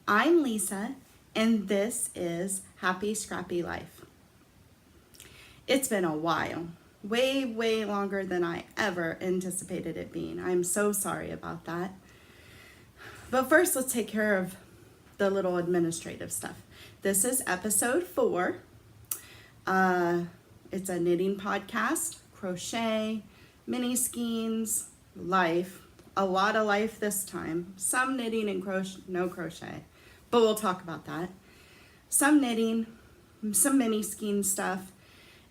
I'm Lisa, and this is Happy Scrappy Life. It's been a while, way longer than I ever anticipated it being. I'm so sorry about that. But first, let's take care of the little administrative stuff. This is episode 4. It's a knitting podcast, crochet, mini skeins, life. A lot of life this time. Some knitting and no crochet, but we'll talk about that. Some knitting, some mini skein stuff,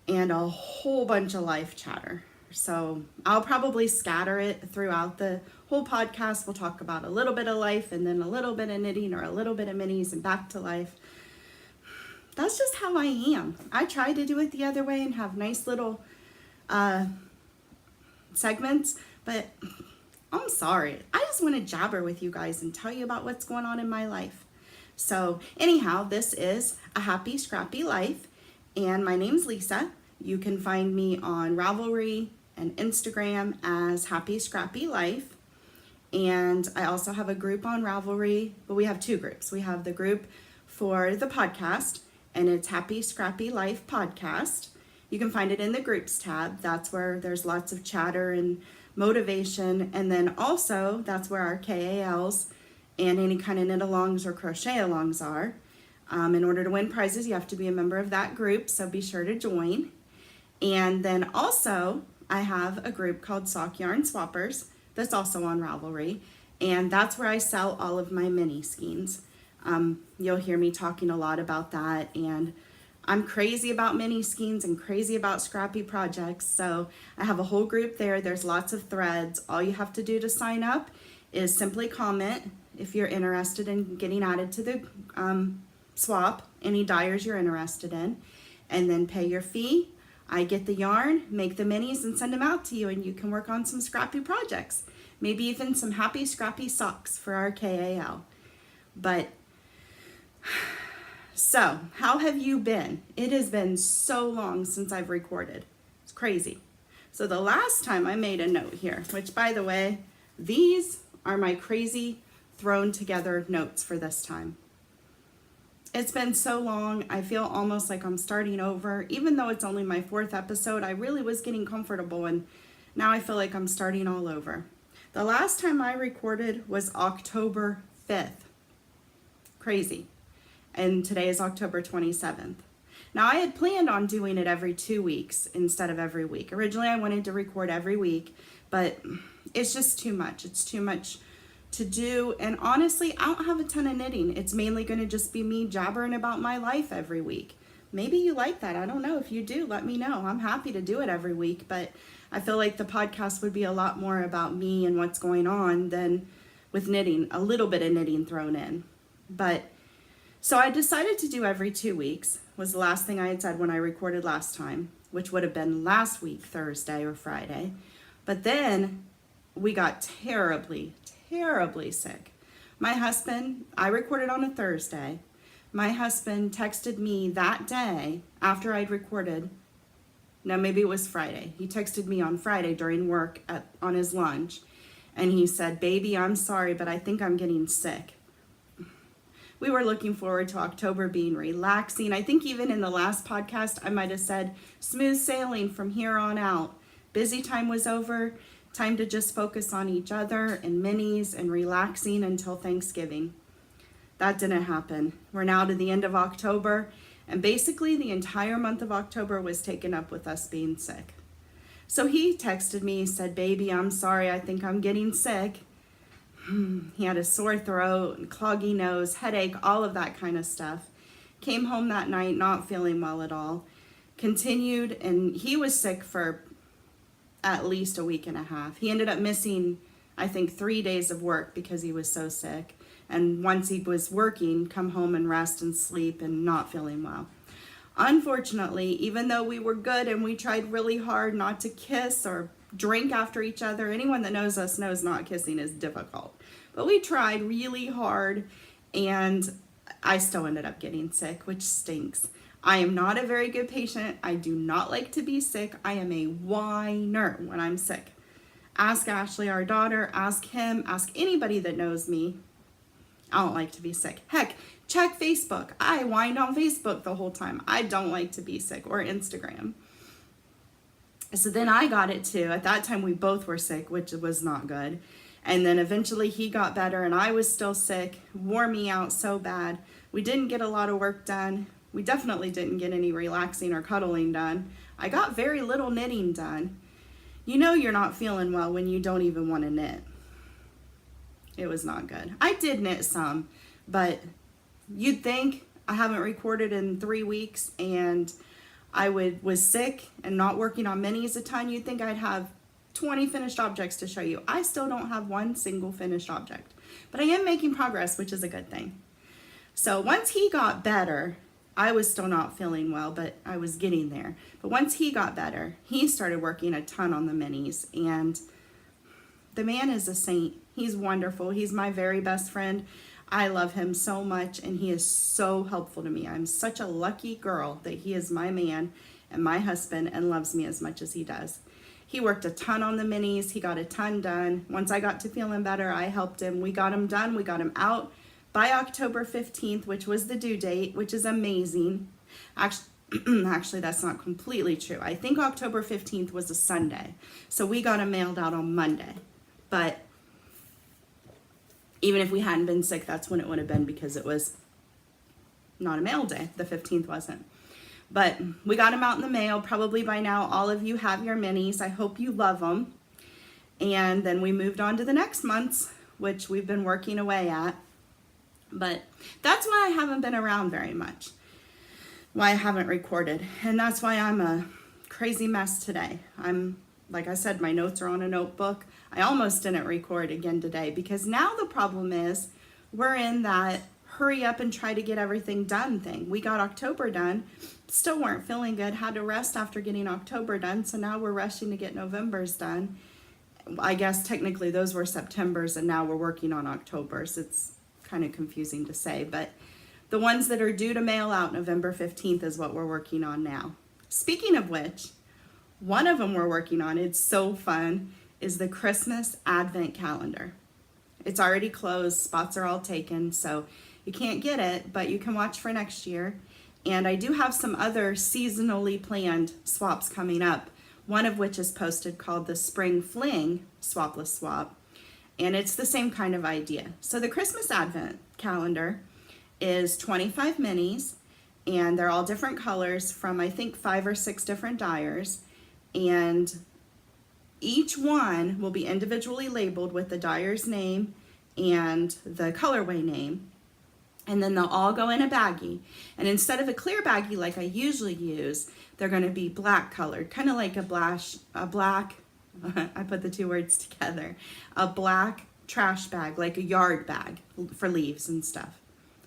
and a whole bunch of life chatter. So I'll probably scatter it throughout the whole podcast. We'll talk about a little bit of life and then a little bit of knitting or a little bit of minis and back to life. That's just how I am. I try to do it the other way and have nice little segments, but I'm sorry. I just want to jabber with you guys and tell you about what's going on in my life. So anyhow, this is a Happy Scrappy Life, and my name's Lisa. You can find me on Ravelry and Instagram as Happy Scrappy Life. And I also have a group on Ravelry, but we have 2 groups. We have the group for the podcast, and it's Happy Scrappy Life Podcast. You can find it in the groups tab. That's where there's lots of chatter and motivation, and then also that's where our KALs and any kind of knit alongs or crochet alongs are. In order to win prizes, you have to be a member of that group, so be sure to join. And then also I have a group called Sock Yarn Swappers that's also on Ravelry, and that's where I sell all of my mini skeins. You'll hear me talking a lot about that, and I'm crazy about mini skeins and crazy about scrappy projects, so I have a whole group there. There's lots of threads. All you have to do to sign up is simply comment if you're interested in getting added to the swap, any dyers you're interested in, and then pay your fee. I get the yarn, make the minis, and send them out to you, and you can work on some scrappy projects. Maybe even some happy scrappy socks for our KAL. But so, how have you been? It has been so long since I've recorded. It's crazy. So the last time I made a note here, which by the way, these are my crazy thrown together notes for this time. It's been so long, I feel almost like I'm starting over. Even though it's only my 4th episode, I really was getting comfortable, and now I feel like I'm starting all over. The last time I recorded was October 5th. Crazy. And today is October 27th. Now, I had planned on doing it every 2 weeks instead of every week. Originally, I wanted to record every week, but it's just too much. It's too much to do, and honestly, I don't have a ton of knitting. It's mainly going to just be me jabbering about my life every week. Maybe you like that. I don't know. If you do, let me know. I'm happy to do it every week, but I feel like the podcast would be a lot more about me and what's going on than with knitting, a little bit of knitting thrown in. But so I decided to do every 2 weeks, was the last thing I had said when I recorded last time, which would have been last week, Thursday or Friday. But then we got terribly sick. My husband, I recorded on a Thursday. My husband texted me that day after I'd recorded. No, maybe it was Friday. He texted me on Friday during work on his lunch, and he said, "Baby, I'm sorry, but I think I'm getting sick." We were looking forward to October being relaxing. I think even in the last podcast, I might have said smooth sailing from here on out. Busy time was over. Time to just focus on each other and minis and relaxing until Thanksgiving. That didn't happen. We're now to the end of October, and basically the entire month of October was taken up with us being sick. So he texted me, said, "Baby, I'm sorry, I think I'm getting sick." He had a sore throat and cloggy nose, headache, all of that kind of stuff. Came home that night not feeling well at all. Continued, and he was sick for at least a week and a half. He ended up missing, I think, 3 days of work because he was so sick. And once he was working, come home and rest and sleep and not feeling well. Unfortunately, even though we were good and we tried really hard not to kiss or drink after each other, anyone that knows us knows not kissing is difficult. But we tried really hard, and I still ended up getting sick, which stinks. I am not a very good patient. I do not like to be sick. I am a whiner when I'm sick. Ask Ashley, our daughter, ask him, ask anybody that knows me. I don't like to be sick. Heck, check Facebook. I wind on Facebook the whole time. I don't like to be sick, or Instagram. So then I got it too. At that time, we both were sick, which was not good. And then eventually he got better and I was still sick. Wore me out so bad. We didn't get a lot of work done. We definitely didn't get any relaxing or cuddling done. I got very little knitting done. You know you're not feeling well when you don't even want to knit. It was not good. I did knit some, but you'd think I haven't recorded in 3 weeks and I was sick and not working on minis a ton. You'd think I'd have 20 finished objects to show you. I still don't have one single finished object, but I am making progress, which is a good thing. So once he got better, I was still not feeling well, but I was getting there. But once he got better, he started working a ton on the minis, and the man is a saint. He's wonderful. He's my very best friend. I love him so much, and he is so helpful to me. I'm such a lucky girl that he is my man and my husband and loves me as much as he does. He worked a ton on the minis. He got a ton done. Once I got to feeling better, I helped him. We got him done. We got him out by October 15th, which was the due date, which is amazing. Actually, that's not completely true. I think October 15th was a Sunday. So we got him mailed out on Monday. But even if we hadn't been sick, that's when it would have been, because it was not a mail day. The 15th wasn't. But we got them out in the mail. Probably by now all of you have your minis. I hope you love them. And then we moved on to the next month's, which we've been working away at. But that's why I haven't been around very much. Why I haven't recorded. And that's why I'm a crazy mess today. Like I said, my notes are on a notebook. I almost didn't record again today because now the problem is we're in that hurry up and try to get everything done thing. We got October done, still weren't feeling good, had to rest after getting October done, so now we're rushing to get November's done. I guess technically those were September's and now we're working on October's. It's kind of confusing to say, but the ones that are due to mail out November 15th is what we're working on now. Speaking of which, one of them we're working on, it's so fun, is the Christmas Advent Calendar. It's already closed, spots are all taken, so you can't get it, but you can watch for next year. And I do have some other seasonally planned swaps coming up, one of which is posted called the Spring Fling Swapless Swap. And it's the same kind of idea. So the Christmas Advent Calendar is 25 minis, and they're all different colors from I think 5 or 6 different dyers. And each one will be individually labeled with the dyer's name and the colorway name. And then they'll all go in a baggie. And instead of a clear baggie like I usually use, they're going to be black colored, kind of like a black, I put the two words together, a black trash bag, like a yard bag for leaves and stuff.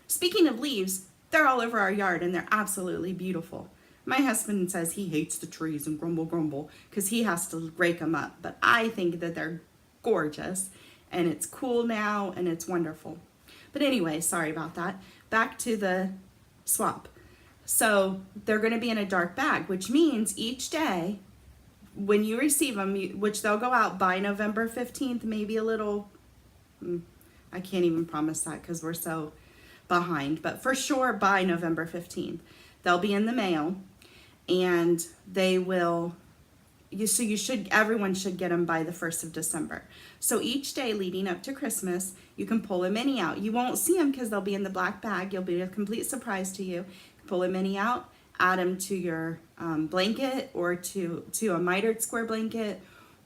Speaking of leaves, they're all over our yard and they're absolutely beautiful. My husband says he hates the trees and grumble because he has to rake them up. But I think that they're gorgeous and it's cool now and it's wonderful. But anyway, sorry about that. Back to the swap. So they're going to be in a dark bag, which means each day when you receive them, which they'll go out by November 15th, maybe a little, I can't even promise that because we're so behind, but for sure by November 15th, they'll be in the mail and they will, everyone should get them by the 1st of December. So each day leading up to Christmas, you can pull a mini out. You won't see them because they'll be in the black bag. You'll be a complete surprise to you. Pull a mini out, add them to your blanket or to a mitered square blanket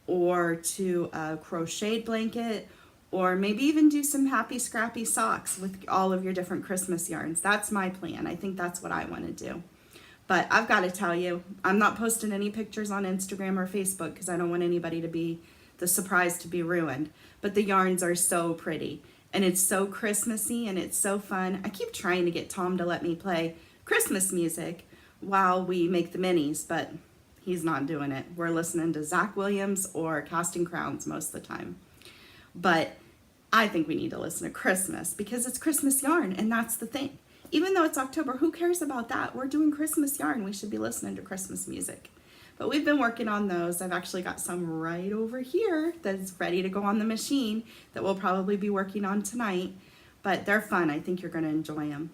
or to a crocheted blanket, or maybe even do some happy scrappy socks with all of your different Christmas yarns. That's my plan. I think that's what I want to do. But I've got to tell you, I'm not posting any pictures on Instagram or Facebook because I don't want anybody to be the surprise to be ruined. But the yarns are so pretty and it's so Christmassy and it's so fun. I keep trying to get Tom to let me play Christmas music while we make the minis, but he's not doing it. We're listening to Zach Williams or Casting Crowns most of the time. But I think we need to listen to Christmas because it's Christmas yarn and that's the thing. Even though it's October, who cares about that? We're doing Christmas yarn. We should be listening to Christmas music. But we've been working on those. I've actually got some right over here that's ready to go on the machine that we'll probably be working on tonight. but they're fun. I think you're going to enjoy them.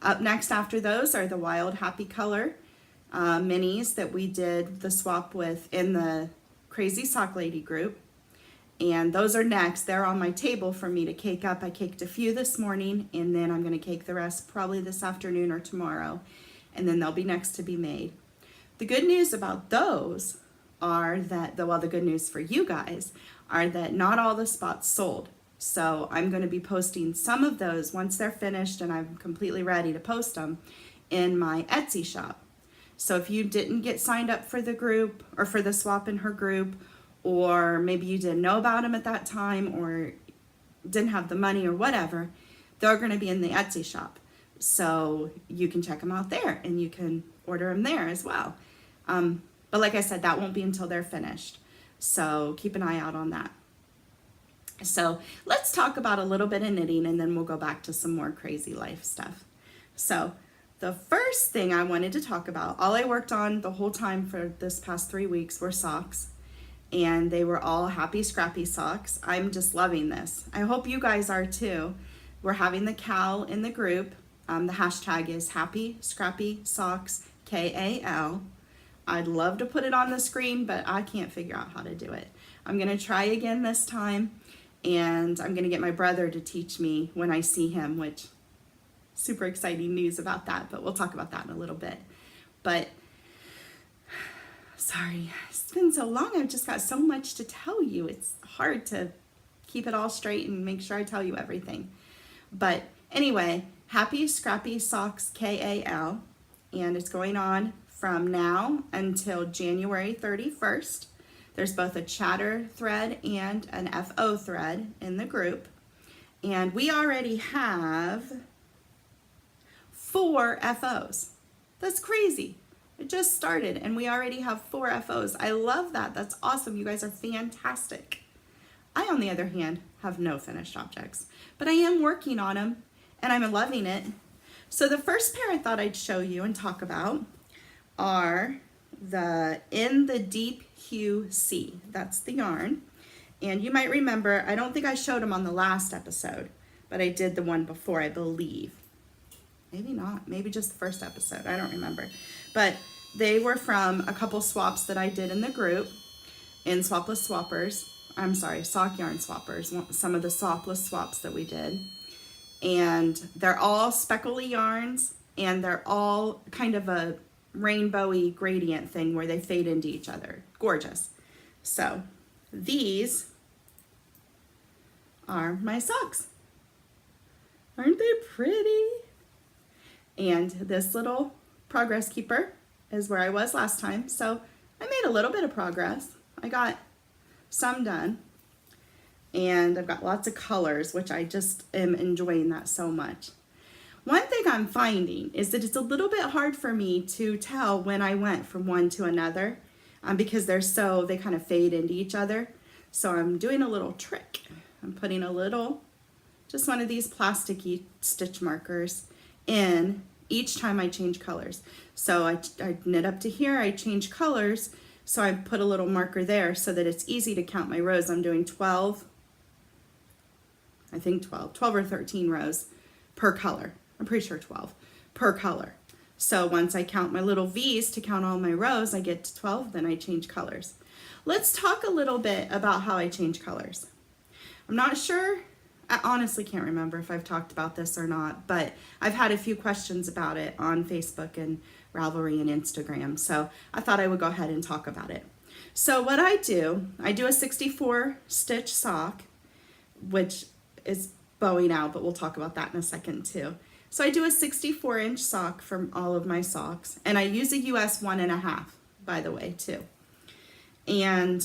Up next after those are the Wild Happy Color minis that we did the swap with in the Crazy Sock Lady group. And those are next. They're on my table for me to cake up. I caked a few this morning, and then I'm going to cake the rest probably this afternoon or tomorrow. And then they'll be next to be made. The good news about those are that, the good news for you guys are that not all the spots sold. So I'm going to be posting some of those once they're finished and I'm completely ready to post them in my Etsy shop. So if you didn't get signed up for the group or for the swap in her group, or maybe you didn't know about them at that time or didn't have the money or whatever, they're going to be in the Etsy shop. So you can check them out there and you can order them there as well. But like I said, that won't be until they're finished. So keep an eye out on that. So let's talk about a little bit of knitting and then we'll go back to some more crazy life stuff. So the first thing I wanted to talk about, all I worked on the whole time for this past 3 weeks were socks. And they were all happy scrappy socks. I'm just loving this. I hope you guys are too. We're having the Cal in the group. The hashtag is happy scrappy socks, KAL. I'd love to put it on the screen, but I can't figure out how to do it. I'm gonna try again this time, and I'm gonna get my brother to teach me when I see him, which super exciting news about that, but we'll talk about that in a little bit. But sorry, it's been so long. I've just got so much to tell you. It's hard to keep it all straight and make sure I tell you everything. But anyway, happy scrappy socks, KAL, and it's going on from now until January 31st. There's both a chatter thread and an FO thread in the group. And we already have 4 FOs. That's crazy. It just started and we already have 4 FOs. I love that. That's awesome. You guys are fantastic. I, on the other hand, have no finished objects, but I am working on them and I'm loving it. So the first pair I thought I'd show you and talk about are the In the Deep Hue C. That's the yarn. And you might remember, I don't think I showed them on the last episode, but I did the one before, I believe. Maybe not, maybe just the first episode, I don't remember. But they were from a couple swaps that I did in the group, in Swapless Swappers. I'm sorry, Sock Yarn Swappers, some of the Swapless swaps that we did. And they're all speckly yarns, and they're all kind of a rainbowy gradient thing where they fade into each other. Gorgeous. So these are my socks. Aren't they pretty? And this little progress keeper is where I was last time. So I made a little bit of progress. I got some done. And I've got lots of colors, which I just am enjoying that so much. One thing I'm finding is that it's a little bit hard for me to tell when I went from one to another because they kind of fade into each other. So I'm doing a little trick. I'm putting just one of these plasticky stitch markers in each time I change colors. So I knit up to here, I change colors, so I put a little marker there so that it's easy to count my rows. I'm doing 12 or 13 rows per color. I'm pretty sure 12 per color. So once I count my little V's to count all my rows, I get to 12, then I change colors. Let's talk a little bit about how I change colors. I'm not sure, I honestly can't remember if I've talked about this or not, but I've had a few questions about it on Facebook and Ravelry and Instagram, so I thought I would go ahead and talk about it. So what I do a 64 stitch sock, which is bowing out, but we'll talk about that in a second too. So I do a 64-inch sock for all of my socks, and I use a US 1.5, by the way, too. And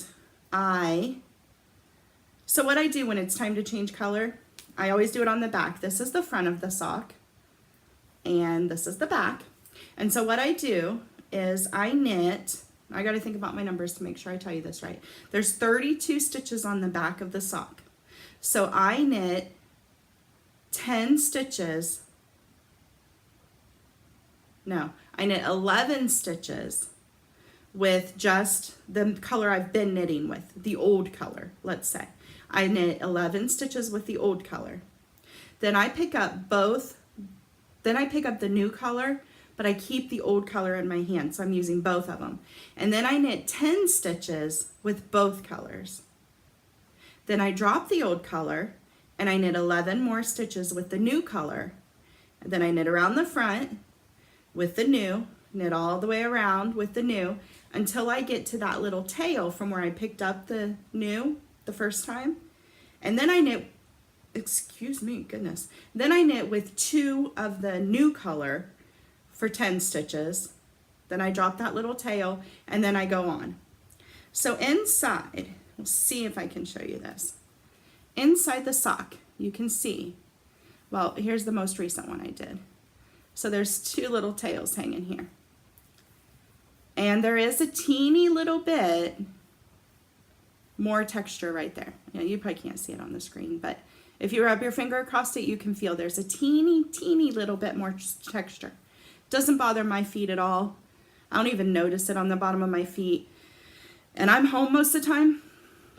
so what I do when it's time to change color, I always do it on the back. This is the front of the sock, and this is the back. And so what I do is I knit, I gotta think about my numbers to make sure I tell you this right. There's 32 stitches on the back of the sock. So I knit 10 stitches, I knit 11 stitches with just the color I've been knitting with, the old color, let's say. I knit 11 stitches with the old color. Then I pick up the new color, but I keep the old color in my hand, so I'm using both of them. And then I knit 10 stitches with both colors. Then I drop the old color and I knit 11 more stitches with the new color. And then I knit around the front with the new, knit all the way around with the new until I get to that little tail from where I picked up the new the first time. And then I knit, excuse me, goodness. Then I knit with 2 of the new color for 10 stitches. Then I drop that little tail and then I go on. So inside, we'll see if I can show you this. Inside the sock, you can see, well, here's the most recent one I did. So there's 2 little tails hanging here. And there is a teeny little bit more texture right there. Yeah, you probably can't see it on the screen, but if you rub your finger across it, you can feel there's a teeny little bit more texture. Doesn't bother my feet at all. I don't even notice it on the bottom of my feet. And I'm home most of the time.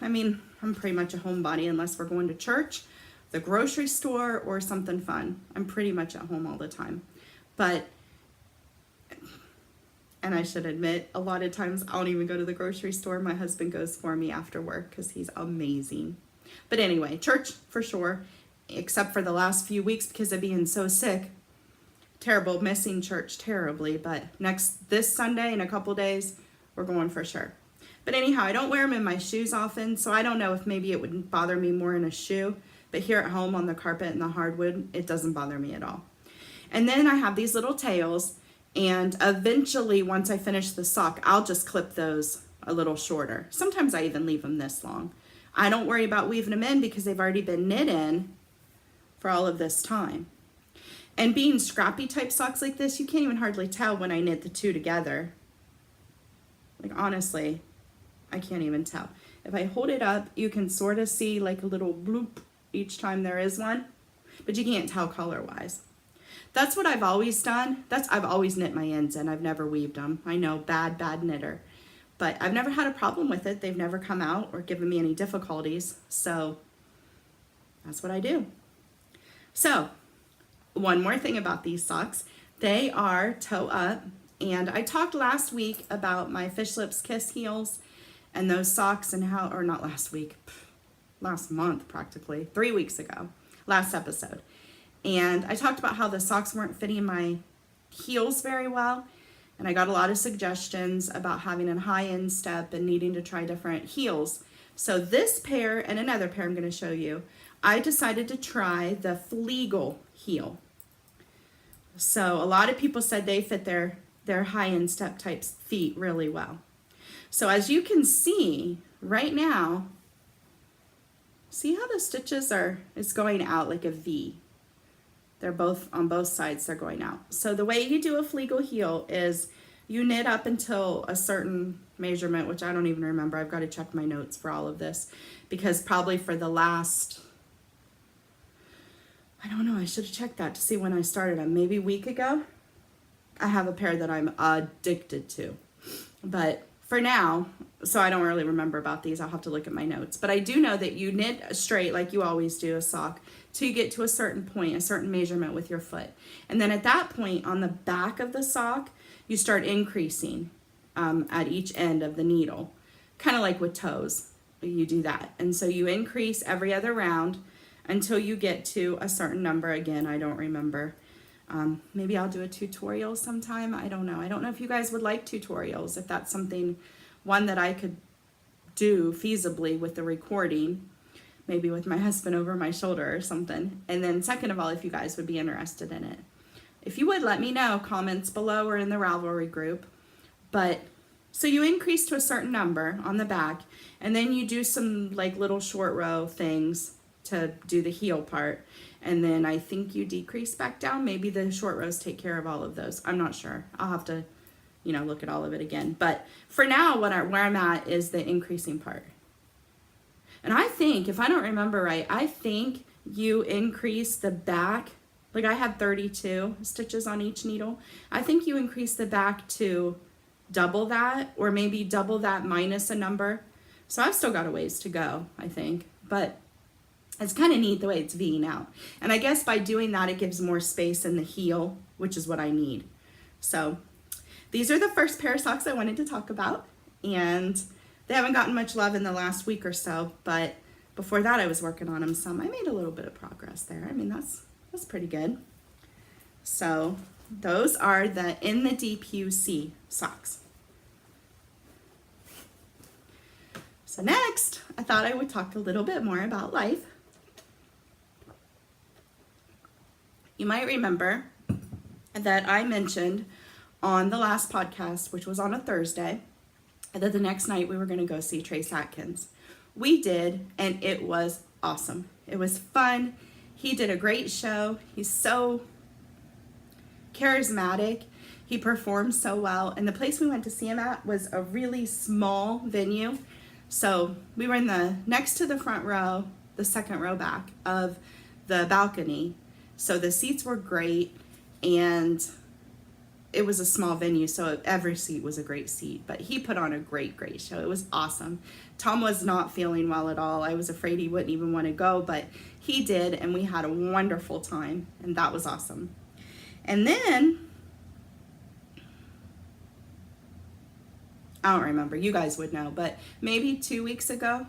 I mean, I'm pretty much a homebody unless we're going to church, the grocery store, or something fun. I'm pretty much at home all the time. But, and I should admit, a lot of times I don't even go to the grocery store. My husband goes for me after work because he's amazing. But anyway, church for sure, except for the last few weeks because of being so sick. Terrible, missing church terribly. But this Sunday in a couple days, we're going for sure. But anyhow, I don't wear them in my shoes often, so I don't know if maybe it would bother me more in a shoe. But here at home on the carpet and the hardwood, it doesn't bother me at all. And then I have these little tails, and eventually once I finish the sock, I'll just clip those a little shorter. Sometimes I even leave them this long. I don't worry about weaving them in because they've already been knit in for all of this time. And being scrappy type socks like this, you can't even hardly tell when I knit the 2 together. Like honestly, I can't even tell. If I hold it up, you can sort of see like a little bloop each time there is one, but you can't tell color wise. That's what I've always done. I've always knit my ends in. I've never weaved them. I know, bad knitter, but I've never had a problem with it. They've never come out or given me any difficulties. So that's what I do. So one more thing about these socks, they are toe up. And I talked last week about my Fish Lips Kiss heels and those socks and how, or not last week, last month practically, 3 weeks ago, last episode. And I talked about how the socks weren't fitting my heels very well. And I got a lot of suggestions about having a high instep and needing to try different heels. So this pair and another pair I'm going to show you, I decided to try the Fleegle heel. So a lot of people said they fit their high instep type feet really well. So as you can see right now, see how the stitches it's going out like a V. They're both on both sides, they're going out. So the way you do a Fleegle heel is you knit up until a certain measurement, which I don't even remember. I've got to check my notes for all of this because probably for the last, I don't know, I should have checked that to see when I started them. Maybe a week ago. I have a pair that I'm addicted to. But for now, so I don't really remember about these. I'll have to look at my notes. But I do know that you knit straight like you always do a sock till you get to a certain point, a certain measurement with your foot. And then at that point on the back of the sock, you start increasing at each end of the needle. Kind of like with toes, you do that. And so you increase every other round until you get to a certain number. Again, I don't remember. Maybe I'll do a tutorial sometime. I don't know. I don't know if you guys would like tutorials, if that's something, one that I could do feasibly with the recording, maybe with my husband over my shoulder or something. And then second of all, if you guys would be interested in it. If you would, let me know, comments below or in the Ravelry group. But so you increase to a certain number on the back, and then you do some like little short row things to do the heel part. And then I think you decrease back down. Maybe the short rows take care of all of those. I'm not sure. I'll have to, look at all of it again. But for now, where I'm at is the increasing part. And I think, if I don't remember right, I think you increase the back. Like I have 32 stitches on each needle. I think you increase the back to double that, or maybe double that minus a number. So I've still got a ways to go, I think. But It's kind of neat the way it's V'ing out. And I guess by doing that, it gives more space in the heel, which is what I need. So these are the first pair of socks I wanted to talk about. And they haven't gotten much love in the last week or so, but before that I was working on them some. I made a little bit of progress there. I mean, that's pretty good. So those are the In the Deep UC socks. So next, I thought I would talk a little bit more about life. You might remember that I mentioned on the last podcast, which was on a Thursday, that the next night we were going to go see Trace Atkins. We did, and it was awesome. It was fun. He did a great show. He's so charismatic. He performed so well. And the place we went to see him at was a really small venue. So we were in the next to the front row, the second row back of the balcony. So the seats were great, and it was a small venue, so every seat was a great seat. But he put on a great show. It was awesome. Tom was not feeling well at all. I was afraid he wouldn't even want to go, but he did, and we had a wonderful time, and that was awesome. And then, I don't remember. You guys would know, but maybe 2 weeks ago,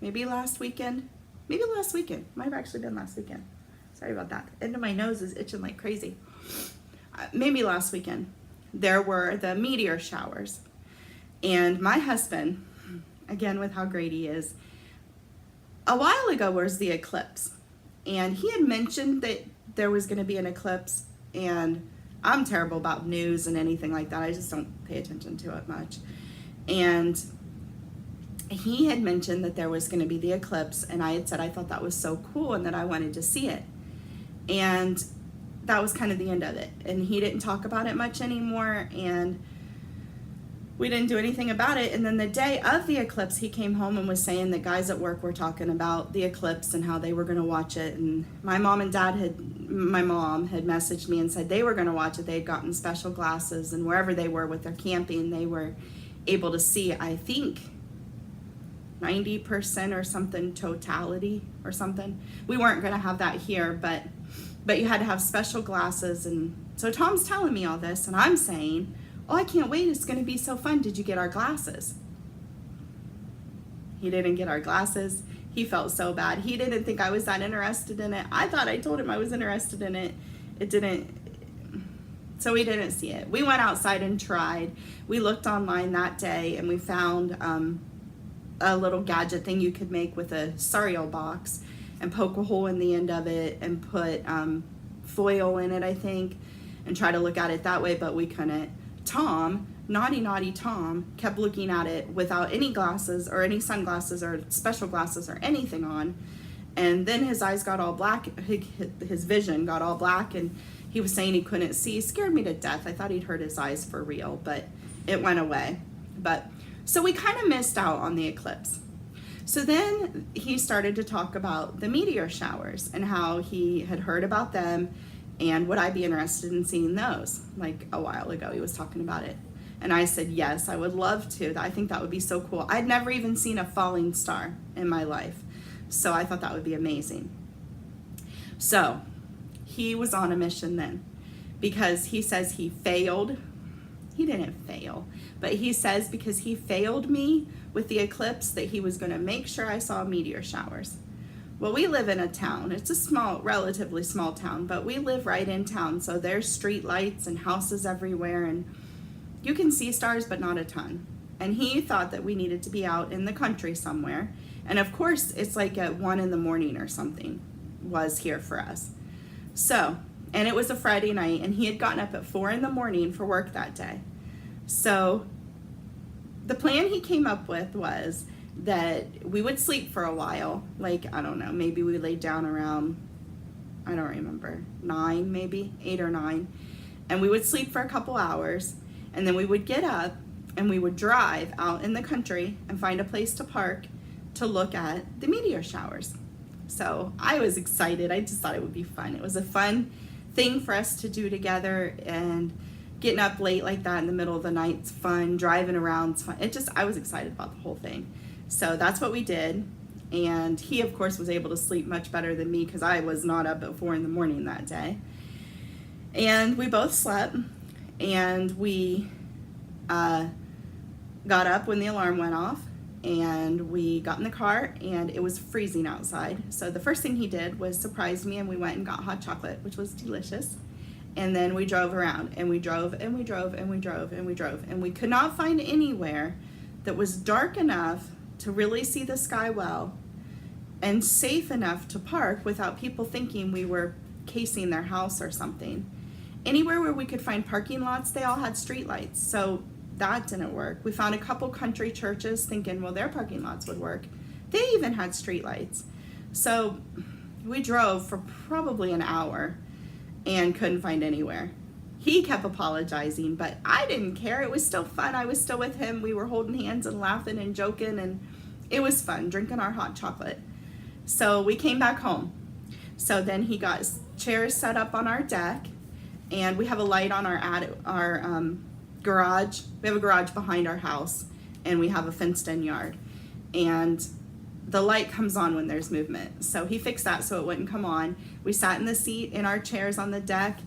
maybe last weekend, might have actually been last weekend. Sorry about that. The end of my nose is itching like crazy. Maybe last weekend, there were the meteor showers. And my husband, again with how great he is, a while ago was the eclipse. And he had mentioned that there was going to be an eclipse. And I'm terrible about news and anything like that. I just don't pay attention to it much. And he had mentioned that there was going to be the eclipse. And I had said I thought that was so cool and that I wanted to see it. And that was kind of the end of it. And he didn't talk about it much anymore, and we didn't do anything about it. And then the day of the eclipse, he came home and was saying that guys at work were talking about the eclipse and how they were going to watch it. And my mom had messaged me and said they were going to watch it. They had gotten special glasses, and wherever they were with their camping, they were able to see, I think, 90% or something totality or something. We weren't going to have that here, but you had to have special glasses. And so Tom's telling me all this, and I'm saying, oh, I can't wait. It's going to be so fun. Did you get our glasses? He didn't get our glasses. He felt so bad. He didn't think I was that interested in it. I thought I told him I was interested in it. It didn't. So we didn't see it. We went outside and tried. We looked online that day, and we found a little gadget thing you could make with a cereal box and poke a hole in the end of it and put foil in it, I think, and try to look at it that way, but we couldn't. Tom, naughty Tom, kept looking at it without any glasses or any sunglasses or special glasses or anything on, and then his eyes got all black, his vision got all black, and he was saying he couldn't see. Scared me to death. I thought he'd hurt his eyes for real, but it went away. So we kind of missed out on the eclipse. So then he started to talk about the meteor showers and how he had heard about them, and would I be interested in seeing those? Like a while ago he was talking about it. And I said, yes, I would love to. I think that would be so cool. I'd never even seen a falling star in my life. So I thought that would be amazing. So he was on a mission then, because he says he failed. He didn't fail, but he says because he failed me with the eclipse that he was going to make sure I saw meteor showers. Well, we live in a town. It's a small, relatively small town, but we live right in town. So there's street lights and houses everywhere, and you can see stars, but not a ton. And he thought that we needed to be out in the country somewhere. And of course, it's like at 1 a.m. or something was here for us. So, and it was a Friday night, and he had gotten up at 4 a.m. for work that day. So the plan he came up with was that we would sleep for a while. Like, I don't know, maybe we laid down around, I don't remember, 9 maybe, 8 or 9. And we would sleep for a couple hours, and then we would get up and we would drive out in the country and find a place to park to look at the meteor showers. So I was excited. I just thought it would be fun. It was a fun thing for us to do together, and getting up late like that in the middle of the night's fun. Driving around's fun. I was excited about the whole thing. So that's what we did. And he, of course, was able to sleep much better than me because I was not up at 4 in the morning that day. And we both slept, and we got up when the alarm went off, and we got in the car, and it was freezing outside. So the first thing he did was surprise me, and we went and got hot chocolate, which was delicious. And then we drove around, and we drove, and we drove, and we drove, and we drove, and we could not find anywhere that was dark enough to really see the sky well and safe enough to park without people thinking we were casing their house or something. Anywhere where we could find parking lots, they all had street lights, so that didn't work. We found a couple country churches thinking, well, their parking lots would work. They even had street lights. So we drove for probably an hour and couldn't find anywhere. He kept apologizing, but I didn't care. It was still fun. I was still with him. We were holding hands and laughing and joking, and it was fun, drinking our hot chocolate. So we came back home. So then he got chairs set up on our deck, and we have a light on our garage. We have a garage behind our house, and we have a fenced-in yard. And the light comes on when there's movement. So he fixed that so it wouldn't come on. We sat in the seat in our chairs on the deck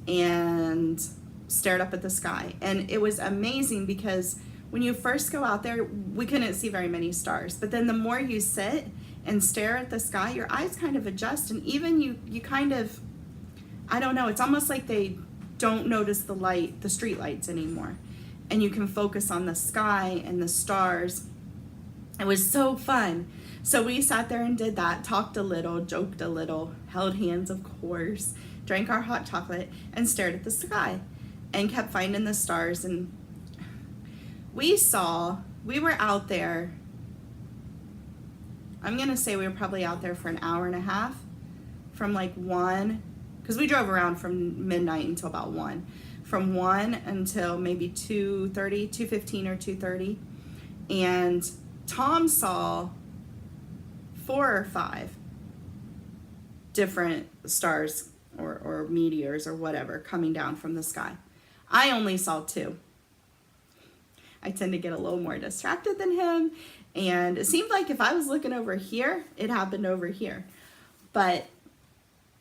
and stared up at the sky. And it was amazing because when you first go out there, we couldn't see very many stars. But then the more you sit and stare at the sky, your eyes kind of adjust, and even you kind of, I don't know, it's almost like they don't notice the street lights anymore. And you can focus on the sky and the stars. It was so fun. So we sat there and did that, talked a little, joked a little, held hands, of course, drank our hot chocolate, and stared at the sky and kept finding the stars. And we were out there, I'm going to say we were probably out there for an hour and a half, from like 1, because we drove around from midnight until about 1, from 1 until maybe 2:30, 2:15 or 2:30. And Tom saw 4 or 5 different stars or meteors or whatever coming down from the sky. I only saw 2. I tend to get a little more distracted than him, and it seemed like if I was looking over here, it happened over here. But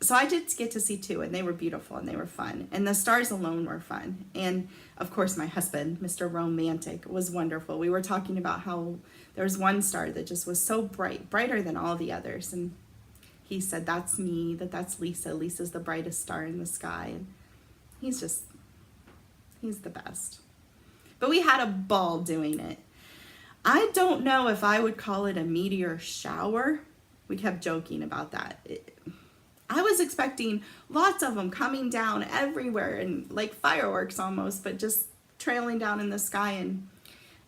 so I did get to see 2, and they were beautiful and they were fun, and the stars alone were fun. And of course my husband, Mr. Romantic, was wonderful. We were talking about how there was one star that just was so bright, brighter than all the others, and he said, that's me, that's Lisa. Lisa's the brightest star in the sky. And he's the best. But we had a ball doing it. I don't know if I would call it a meteor shower. We kept joking about that. I was expecting lots of them coming down everywhere and like fireworks almost, but just trailing down in the sky, and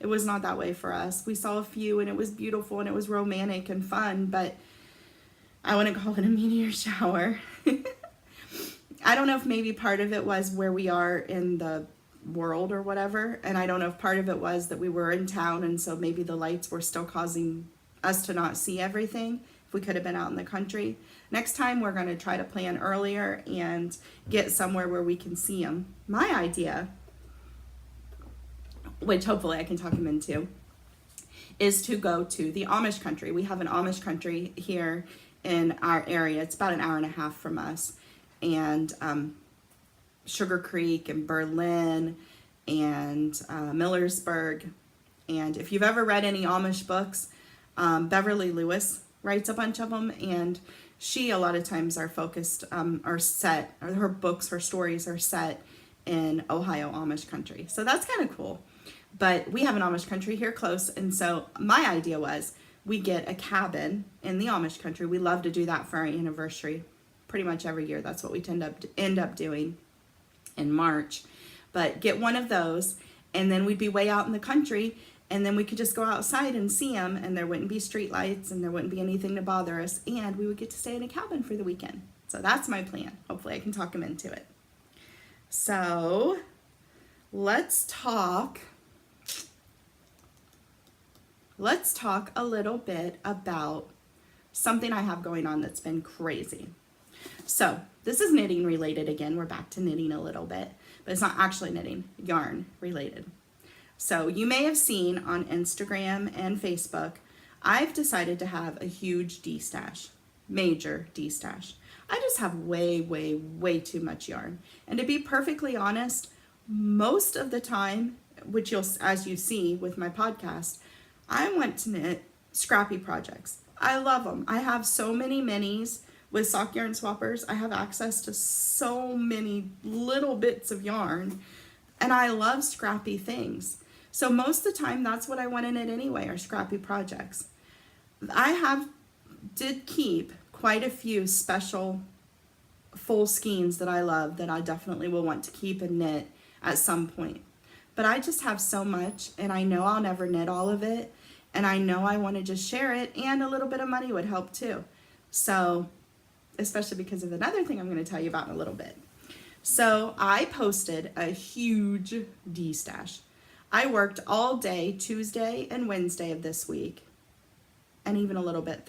it was not that way for us. We saw a few, and it was beautiful, and it was romantic and fun, but I wouldn't call it a meteor shower. I don't know if maybe part of it was where we are in the world or whatever, and I don't know if part of it was that we were in town, and so maybe the lights were still causing us to not see everything if we could have been out in the country. Next time we're going to try to plan earlier and get somewhere where we can see them. My idea, which hopefully I can talk him into, is to go to the Amish country. We have an Amish country here in our area. It's about an hour and a half from us, and Sugar Creek and Berlin and Millersburg. And if you've ever read any Amish books, Beverly Lewis writes a bunch of them, and she a lot of times are focused her books, her stories are set in Ohio Amish country. So that's kind of cool. But we have an Amish country here close, and so my idea was we get a cabin in the Amish country. We love to do that for our anniversary pretty much every year. That's what we end up doing in March. But get one of those, and then we'd be way out in the country, and then we could just go outside and see them, and there wouldn't be street lights, and there wouldn't be anything to bother us, and we would get to stay in a cabin for the weekend. So that's my plan. Hopefully I can talk him into it. So let's talk a little bit about something I have going on that's been crazy. So this is knitting related again. We're back to knitting a little bit, but it's not actually knitting, yarn related. So you may have seen on Instagram and Facebook, I've decided to have a huge D-stash, major D-stash. I just have way, way, way too much yarn. And to be perfectly honest, most of the time, which you'll, as you see with my podcast, I want to knit scrappy projects. I love them. I have so many minis with sock yarn swappers. I have access to so many little bits of yarn, and I love scrappy things. So most of the time, that's what I want to knit anyway, are scrappy projects. I did keep quite a few special full skeins that I love that I definitely will want to keep and knit at some point. But I just have so much, and I know I'll never knit all of it, and I know I want to just share it, and a little bit of money would help too. So, especially because of another thing I'm going to tell you about in a little bit. So I posted a huge D-stash. I worked all day Tuesday and Wednesday of this week, and even a little bit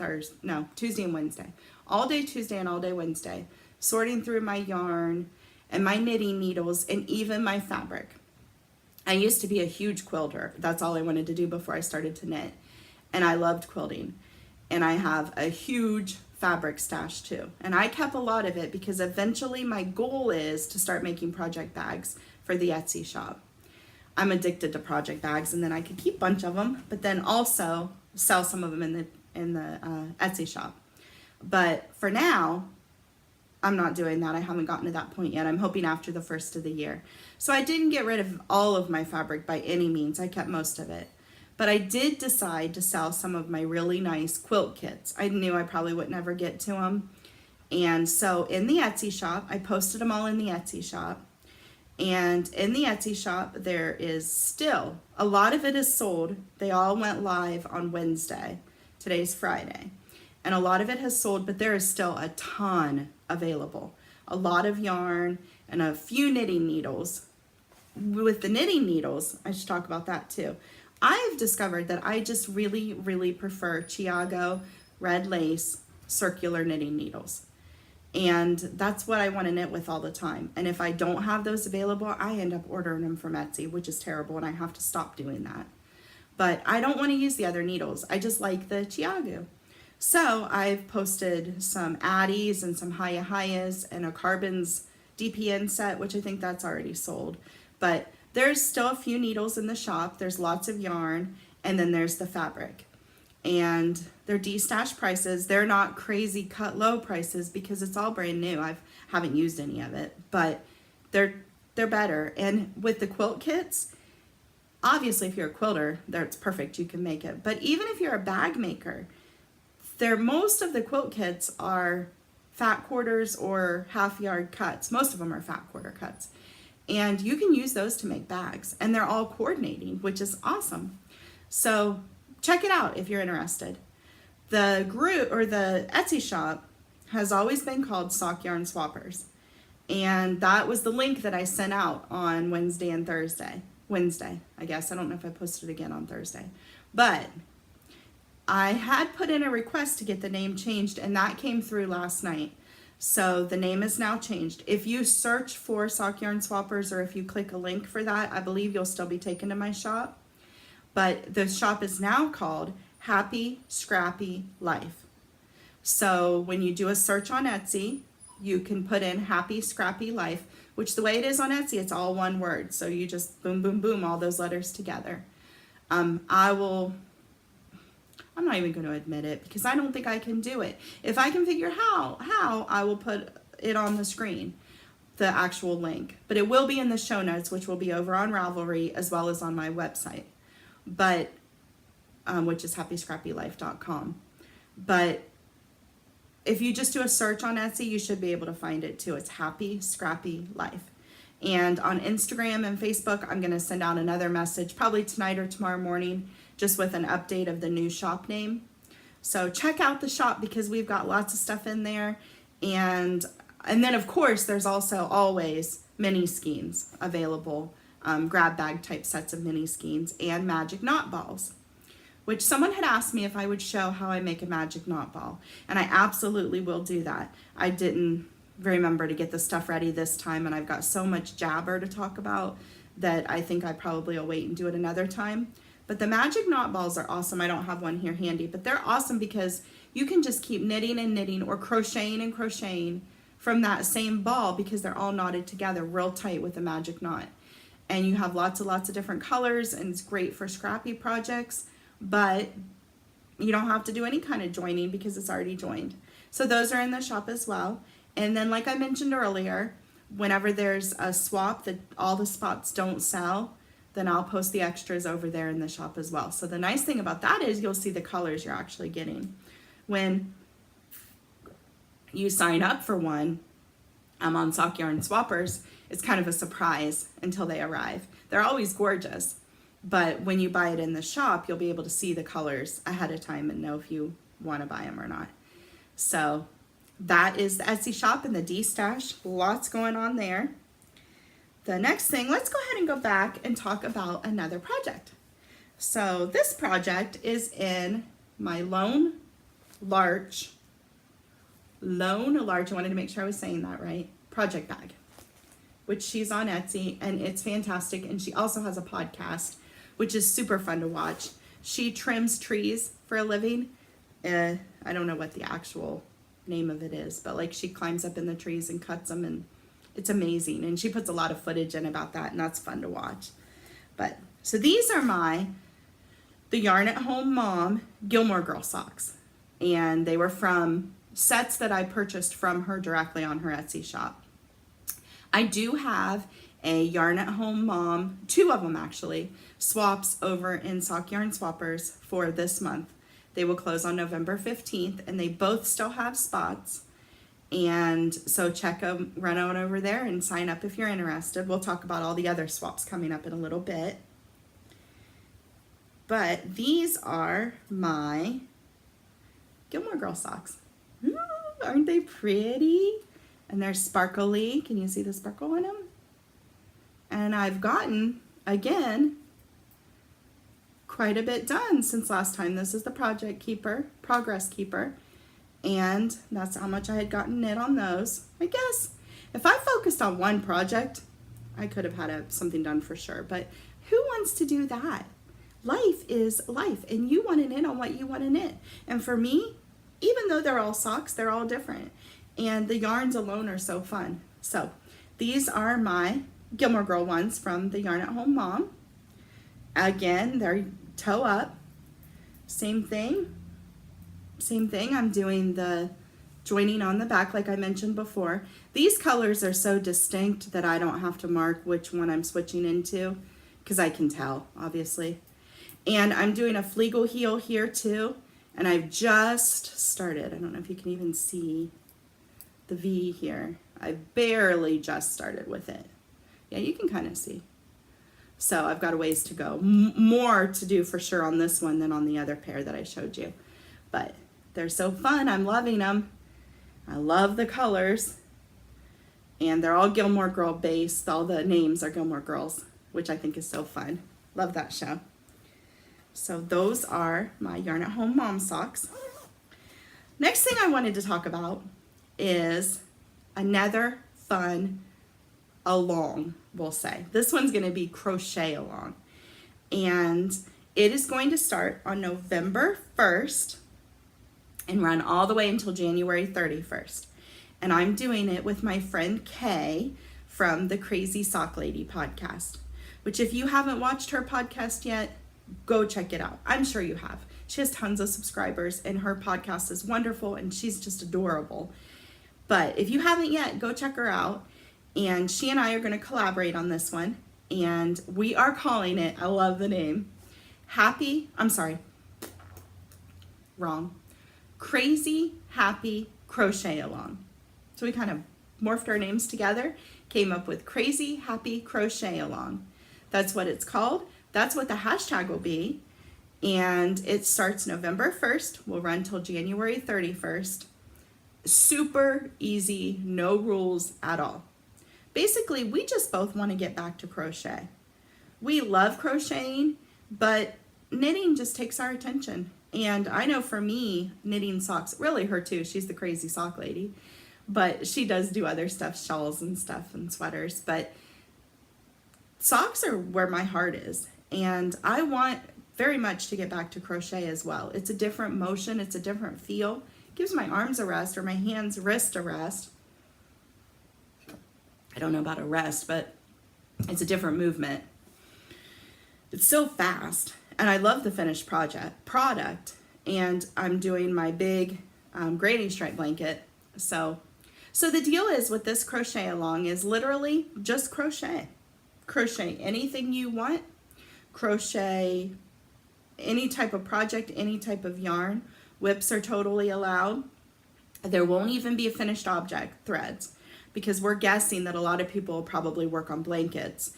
Tuesday and Wednesday. All day Tuesday and all day Wednesday, sorting through my yarn and my knitting needles and even my fabric. I used to be a huge quilter. That's all I wanted to do before I started to knit. And I loved quilting. And I have a huge fabric stash too. And I kept a lot of it because eventually my goal is to start making project bags for the Etsy shop. I'm addicted to project bags, and then I could keep a bunch of them, but then also sell some of them in the Etsy shop. But for now, I'm not doing that. I haven't gotten to that point yet. I'm hoping after the first of the year. So I didn't get rid of all of my fabric by any means. I kept most of it. But I did decide to sell some of my really nice quilt kits. I knew I probably would never get to them. And so in the Etsy shop, I posted them all in the Etsy shop. And in the Etsy shop, there is still, a lot of it is sold. They all went live on Wednesday. Today's Friday. And a lot of it has sold, but there is still a ton available. A lot of yarn and a few knitting needles. With the knitting needles, I should talk about that too. I've discovered that I just really, really prefer Chiago red lace circular knitting needles. And that's what I want to knit with all the time. And if I don't have those available, I end up ordering them from Etsy, which is terrible, and I have to stop doing that. But I don't want to use the other needles. I just like the Chiago. So I've posted some Addies and some Hayas and a Carbons DPN set, which I think that's already sold. But there's still a few needles in the shop. There's lots of yarn, and then there's the fabric. And they're D-stash prices. They're not crazy cut low prices because it's all brand new. I haven't used any of it, but they're better. And with the quilt kits, obviously if you're a quilter, that's perfect. You can make it. But even if you're a bag maker, most of the quilt kits are fat quarters or half yard cuts. Most of them are fat quarter cuts. And you can use those to make bags, and they're all coordinating, which is awesome. So check it out if you're interested. The group or the Etsy shop has always been called Sock Yarn Swappers. And that was the link that I sent out on Wednesday and Thursday. Wednesday, I guess. I don't know if I posted it again on Thursday. But I had put in a request to get the name changed, and that came through last night. So the name is now changed. If you search for Sock Yarn Swappers, or if you click a link for that, I believe you'll still be taken to my shop. But the shop is now called Happy Scrappy Life. So when you do a search on Etsy, you can put in Happy Scrappy Life, which the way it is on Etsy, it's all one word. So you just boom, boom, boom, all those letters together. I'm not even going to admit it because I don't think I can do it. If I can figure how, I will put it on the screen, the actual link. But it will be in the show notes, which will be over on Ravelry as well as on my website, but which is happyscrappylife.com. But if you just do a search on Etsy, you should be able to find it too. It's Happy Scrappy Life. And on Instagram and Facebook, I'm going to send out another message probably tonight or tomorrow morning, just with an update of the new shop name. So check out the shop because we've got lots of stuff in there. And then of course, there's also always mini skeins available, grab bag type sets of mini skeins and magic knot balls, which someone had asked me if I would show how I make a magic knot ball. And I absolutely will do that. I didn't remember to get the stuff ready this time, and I've got so much jabber to talk about that I think I probably will wait and do it another time. But the magic knot balls are awesome. I don't have one here handy, but they're awesome because you can just keep knitting and knitting or crocheting and crocheting from that same ball because they're all knotted together real tight with a magic knot. And you have lots of different colors, and it's great for scrappy projects, but you don't have to do any kind of joining because it's already joined. So those are in the shop as well. And then like I mentioned earlier, whenever there's a swap that all the spots don't sell, then I'll post the extras over there in the shop as well. So the nice thing about that is you'll see the colors you're actually getting. When you sign up for one, I'm on Sock Yarn Swappers, it's kind of a surprise until they arrive. They're always gorgeous, but when you buy it in the shop, you'll be able to see the colors ahead of time and know if you want to buy them or not. So that is the Etsy shop and the D-Stash. Lots going on there. The next thing, let's go ahead and go back and talk about another project. So this project is in my Lone Larch, I wanted to make sure I was saying that right, project bag, which she's on Etsy, and it's fantastic. And she also has a podcast, which is super fun to watch. She trims trees for a living. I don't know what the actual name of it is, but like she climbs up in the trees and cuts them, and it's amazing. And she puts a lot of footage in about that, and that's fun to watch. But so these are the Yarn at Home Mom Gilmore Girl socks, and they were from sets that I purchased from her directly on her Etsy shop. I do have a Yarn at Home Mom, 2 of them actually, swaps over in Sock Yarn Swappers for this month. They will close on November 15th, and they both still have spots. And so check them, run on over there and sign up if you're interested. We'll talk about all the other swaps coming up in a little bit. But these are my Gilmore Girl socks. Ooh, aren't they pretty? And they're sparkly. Can you see the sparkle in them? And I've gotten, again, quite a bit done since last time. This is the Progress Keeper. And that's how much I had gotten knit on those. I guess if I focused on one project, I could have had something done for sure. But who wants to do that? Life is life, and you want to knit on what you want to knit. And for me, even though they're all socks, they're all different. And the yarns alone are so fun. So these are my Gilmore Girl ones from the Yarn at Home Mom. Again, they're toe up. Same thing. I'm doing the joining on the back like I mentioned before. These colors are so distinct that I don't have to mark which one I'm switching into because I can tell, obviously. And I'm doing a Flegel heel here too. And I've just started. I don't know if you can even see the V here. I barely just started with it. Yeah, you can kind of see. So I've got a ways to go. More to do for sure on this one than on the other pair that I showed you. But they're so fun. I'm loving them. I love the colors. And they're all Gilmore Girl based. All the names are Gilmore Girls, which I think is so fun. Love that show. So those are my Yarn at Home Mom socks. Next thing I wanted to talk about is another fun along, we'll say. This one's going to be crochet along. And it is going to start on November 1st and run all the way until January 31st. And I'm doing it with my friend Kay from the Crazy Sock Lady podcast, which if you haven't watched her podcast yet, go check it out. I'm sure you have. She has tons of subscribers and her podcast is wonderful and she's just adorable. But if you haven't yet, go check her out. And she and I are going to collaborate on this one. And we are calling it, I love the name, Crazy Happy Crochet Along. So we kind of morphed our names together, came up with Crazy Happy Crochet Along. That's what it's called. That's what the hashtag will be. And it starts November 1st, will run till January 31st. Super easy, no rules at all. Basically, we just both want to get back to crochet. We love crocheting, but knitting just takes our attention. And I know for me, knitting socks, really her too, she's the Crazy Sock Lady, but she does do other stuff, shawls and stuff and sweaters, but socks are where my heart is. And I want very much to get back to crochet as well. It's a different motion, it's a different feel. It gives my arms a rest, or my hands, wrist a rest. I don't know about a rest, but it's a different movement. It's so fast, and I love the finished product. And I'm doing my big granny stripe blanket. So the deal is with this crochet along is literally just crochet. Crochet anything you want. Crochet any type of project, any type of yarn. Whips are totally allowed. There won't even be a finished object threads, because we're guessing that a lot of people will probably work on blankets,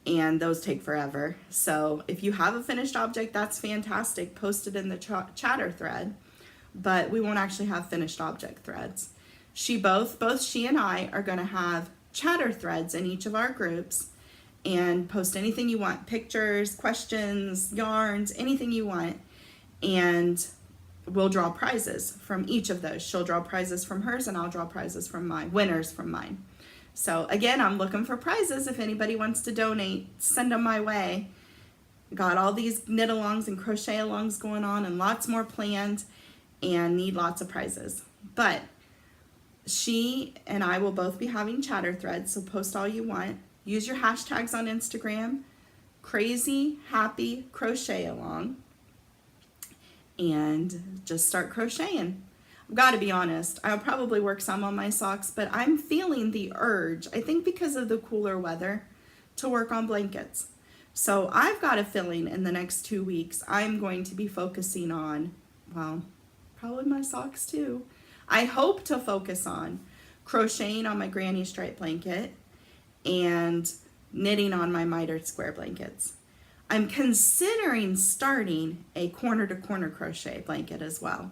and those take forever. So if you have a finished object, that's fantastic. Post it in the chatter thread, but we won't actually have finished object threads. Both she and I are going to have chatter threads in each of our groups, and post anything you want, pictures, questions, yarns, anything you want, and we'll draw prizes from each of those. She'll draw prizes from hers, and I'll draw prizes from mine, winners from mine. So again, I'm looking for prizes. If anybody wants to donate, send them my way. Got all these knit alongs and crochet alongs going on, and lots more planned, and need lots of prizes. But she and I will both be having chatter threads, so post all you want. Use your hashtags on Instagram, crazy happy crochet along, and just start crocheting. I've got to be honest, I'll probably work some on my socks, but I'm feeling the urge, I think because of the cooler weather, to work on blankets. So I've got a feeling in the next 2 weeks I'm going to be focusing on, well, probably my socks too. I hope to focus on crocheting on my granny stripe blanket and knitting on my mitered square blankets. I'm considering starting a corner to corner crochet blanket as well.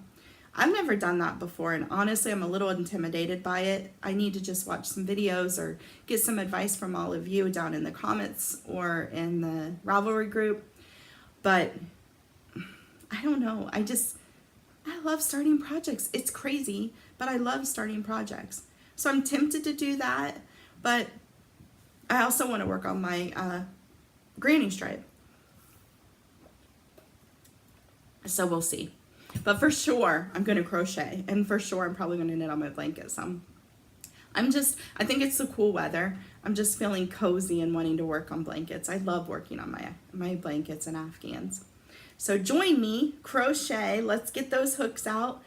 I've never done that before, and honestly I'm a little intimidated by it. I need to just watch some videos or get some advice from all of you down in the comments or in the Ravelry group. But I don't know, I love starting projects. It's crazy, but I love starting projects. So I'm tempted to do that, but I also want to work on my granny stripe. So we'll see. But for sure, I'm going to crochet, and for sure, I'm probably going to knit on my blanket some. I think it's the cool weather. I'm just feeling cozy and wanting to work on blankets. I love working on my blankets and Afghans. So join me, crochet. Let's get those hooks out.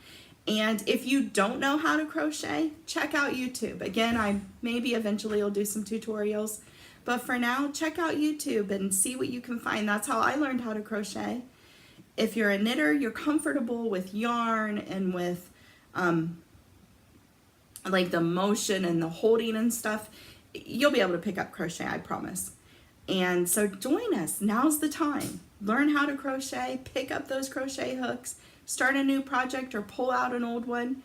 And if you don't know how to crochet, check out YouTube. Again, I maybe eventually will do some tutorials, but for now, check out YouTube and see what you can find. That's how I learned how to crochet. If you're a knitter, you're comfortable with yarn and with like the motion and the holding and stuff, you'll be able to pick up crochet, I promise. And so join us. Now's the time. Learn how to crochet, pick up those crochet hooks, start a new project or pull out an old one,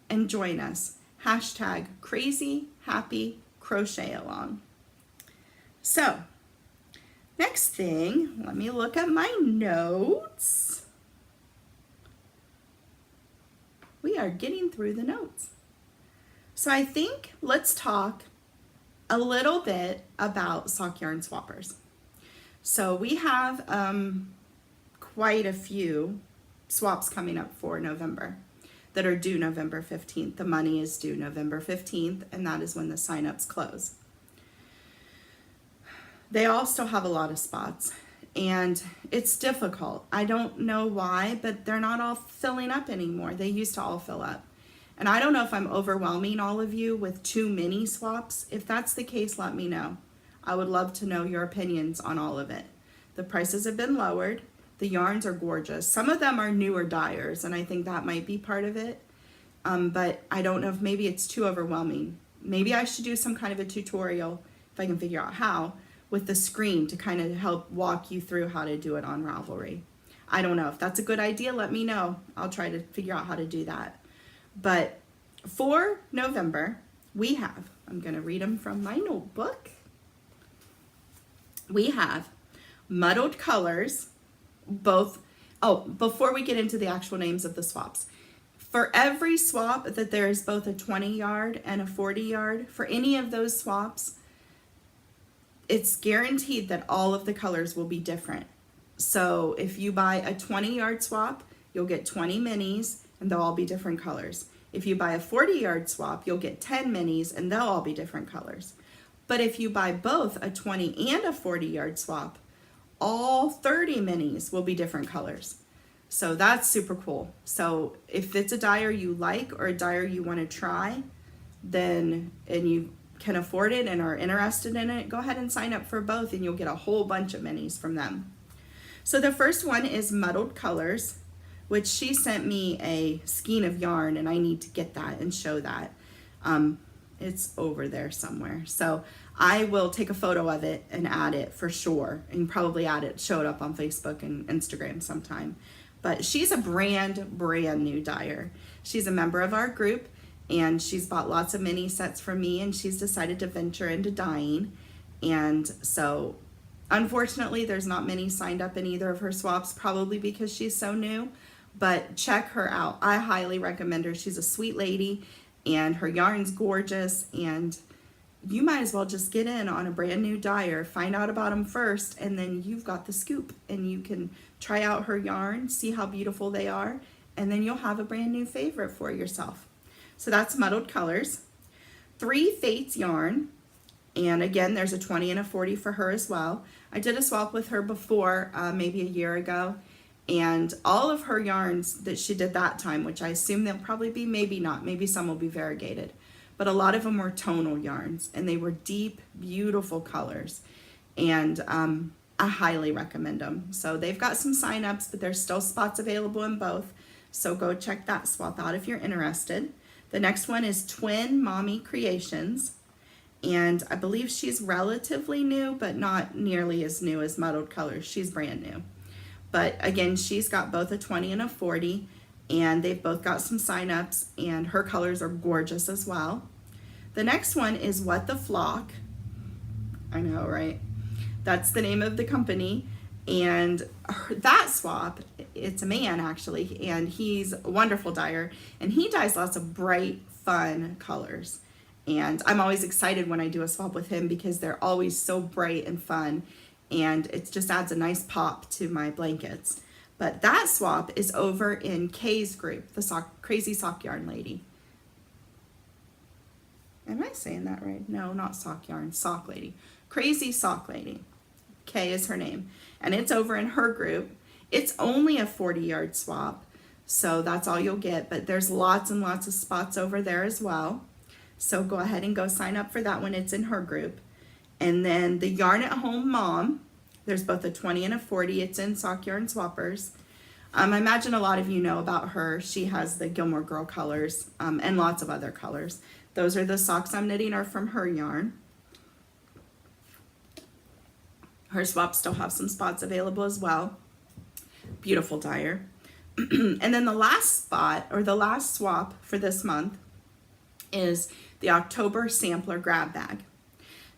and join us. Hashtag crazy happy crochet along. So next thing, let me look at my notes. We are getting through the notes. So I think let's talk a little bit about sock yarn swappers. So we have quite a few swaps coming up for November that are due November 15th. The money is due November 15th, and that is when the sign-ups close. They all still have a lot of spots, and it's difficult. I don't know why, but they're not all filling up anymore. They used to all fill up. And I don't know if I'm overwhelming all of you with too many swaps. If that's the case, let me know. I would love to know your opinions on all of it. The prices have been lowered. The yarns are gorgeous. Some of them are newer dyers, and I think that might be part of it. But I don't know if maybe it's too overwhelming. Maybe I should do some kind of a tutorial, if I can figure out how, with the screen to kind of help walk you through how to do it on Ravelry. I don't know. If that's a good idea, let me know. I'll try to figure out how to do that. But for November, we have, I'm going to read them from my notebook. We have muddled colors, before we get into the actual names of the swaps. For every swap that there is both a 20 yard and a 40 yard, for any of those swaps, it's guaranteed that all of the colors will be different. So if you buy a 20-yard swap, you'll get 20 minis and they'll all be different colors. If you buy a 40-yard swap, you'll get 10 minis and they'll all be different colors. But if you buy both a 20 and a 40-yard swap, all 30 minis will be different colors. So that's super cool. So if it's a dyer you like or a dyer you want to try, then, and you can afford it and are interested in it, go ahead and sign up for both and you'll get a whole bunch of minis from them. So the first one is Muddled Colors, which she sent me a skein of yarn and I need to get that and show that. It's over there somewhere. So I will take a photo of it and add it for sure, and probably add it, show it up on Facebook and Instagram sometime. But she's a brand new dyer. She's a member of our group and she's bought lots of mini sets from me and she's decided to venture into dyeing. And so unfortunately there's not many signed up in either of her swaps, probably because she's so new, but check her out. I highly recommend her. She's a sweet lady and her yarn's gorgeous, and you might as well just get in on a brand new dyer, find out about them first, and then you've got the scoop and you can try out her yarn, see how beautiful they are, and then you'll have a brand new favorite for yourself. So that's Muddled Colors. 3 Fates yarn, and again there's a 20 and a 40 for her as well. I did a swap with her before, maybe a year ago, and all of her yarns that she did that time, which I assume they'll probably be, maybe not, maybe some will be variegated, but a lot of them were tonal yarns and they were deep, beautiful colors, and I highly recommend them. So they've got some signups, but there's still spots available in both, so go check that swap out if you're interested. The next one is Twin Mommy Creations, and I believe she's relatively new, but not nearly as new as Muddled Colors. She's brand new. But again, she's got both a 20 and a 40, and they've both got some signups, and her colors are gorgeous as well. The next one is What the Flock. I know, right? That's the name of the company. And that swap, it's a man actually, and he's a wonderful dyer, and he dyes lots of bright, fun colors. And I'm always excited when I do a swap with him because they're always so bright and fun, and it just adds a nice pop to my blankets. But that swap is over in Kay's group, the Crazy Sock Yarn Lady. Am I saying that right? No, not Sock Yarn, Sock Lady. Crazy Sock Lady. Kay is her name. And it's over in her group. It's only a 40-yard swap, so that's all you'll get, but there's lots and lots of spots over there as well. So go ahead and go sign up for that one. It's in her group. And then the Yarn at Home Mom, there's both a 20 and a 40. It's in Sock Yarn Swappers. I imagine a lot of you know about her. She has the Gilmore Girl colors and lots of other colors. Those are the socks I'm knitting are from her yarn. Her swaps still have some spots available as well. Beautiful dyer. And then the last spot, or the last swap for this month, is the October Sampler Grab Bag.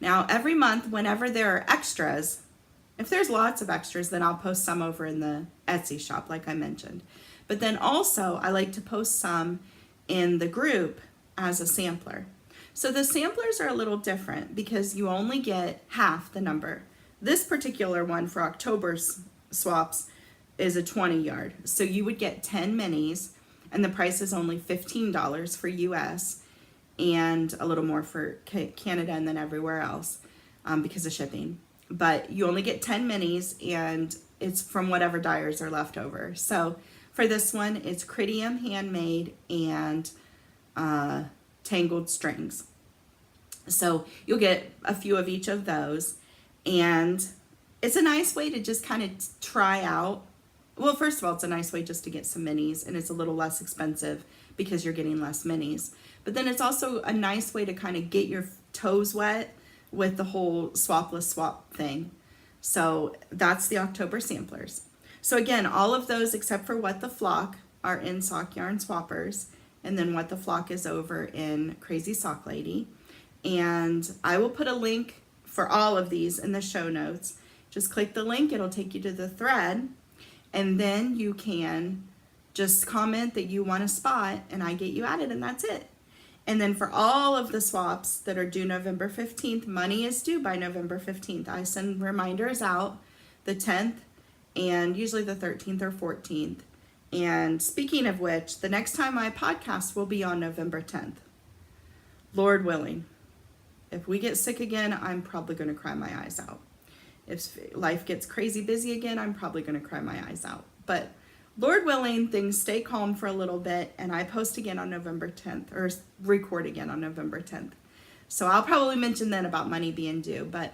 Now, every month, whenever there are extras, if there's lots of extras, then I'll post some over in the Etsy shop, like I mentioned. But then also, I like to post some in the group as a sampler. So the samplers are a little different because you only get half the number. This particular one for October's swaps is a 20-yard. So you would get 10 minis, and the price is only $15 for US and a little more for Canada and then everywhere else because of shipping. But you only get 10 minis, and it's from whatever dyers are left over. So for this one, it's Critium Handmade and Tangled Strings. So you'll get a few of each of those, and it's a nice way to just kind of try out. Well, first of all, it's a nice way just to get some minis, and it's a little less expensive because you're getting less minis. But then it's also a nice way to kind of get your toes wet with the whole swapless swap thing. So that's the October samplers. So again, all of those except for What the Flock are in Sock Yarn Swappers, and then What the Flock is over in Crazy Sock Lady. And I will put a link for all of these in the show notes. Just click the link, it'll take you to the thread, and then you can just comment that you want a spot and I get you added, and that's it. And then for all of the swaps that are due November 15th, money is due by November 15th. I send reminders out the 10th and usually the 13th or 14th. And speaking of which, the next time I podcast will be on November 10th. Lord willing. If we get sick again, I'm probably going to cry my eyes out. If life gets crazy busy again, I'm probably going to cry my eyes out. But Lord willing, things stay calm for a little bit, and I post again on November 10th, or record again on November 10th. So I'll probably mention then about money being due, but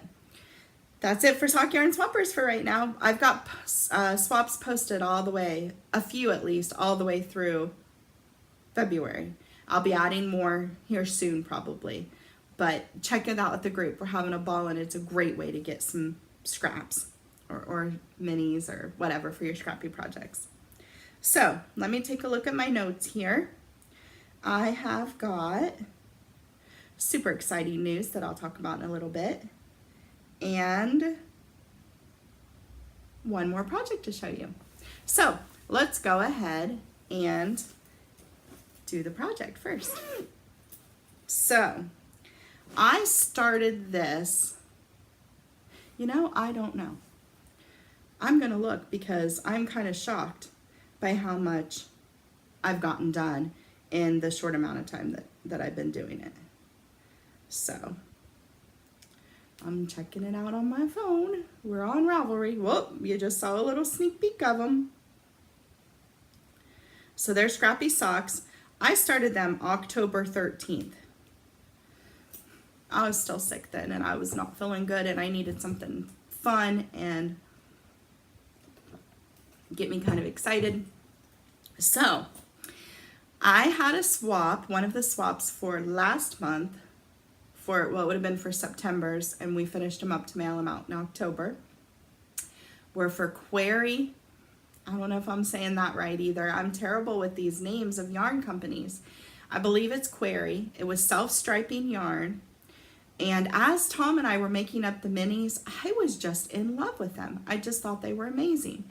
that's it for Sock Yarn Swappers for right now. I've got swaps posted all the way, a few at least, all the way through February. I'll be adding more here soon probably, but check it out with the group. We're having a ball, and it's a great way to get some scraps or minis or whatever for your scrappy projects. So let me take a look at my notes here. I have got super exciting news that I'll talk about in a little bit, and one more project to show you. So let's go ahead and do the project first. So I started this, I don't know. I'm gonna look because I'm kind of shocked by how much I've gotten done in the short amount of time that I've been doing it. So I'm checking it out on my phone. We're on Ravelry. Whoop, you just saw a little sneak peek of them. So they're Scrappy socks. I started them October 13th. I was still sick then, and I was not feeling good, and I needed something fun and get me kind of excited. So I had a swap, one of the swaps for last month, for it would have been for September's, and we finished them up to mail them out in October, were for Query. I don't know if I'm saying that right either. I'm terrible with these names of yarn companies. I believe it's Query. It was self-striping yarn. And as Tom and I were making up the minis, I was just in love with them. I just thought they were amazing.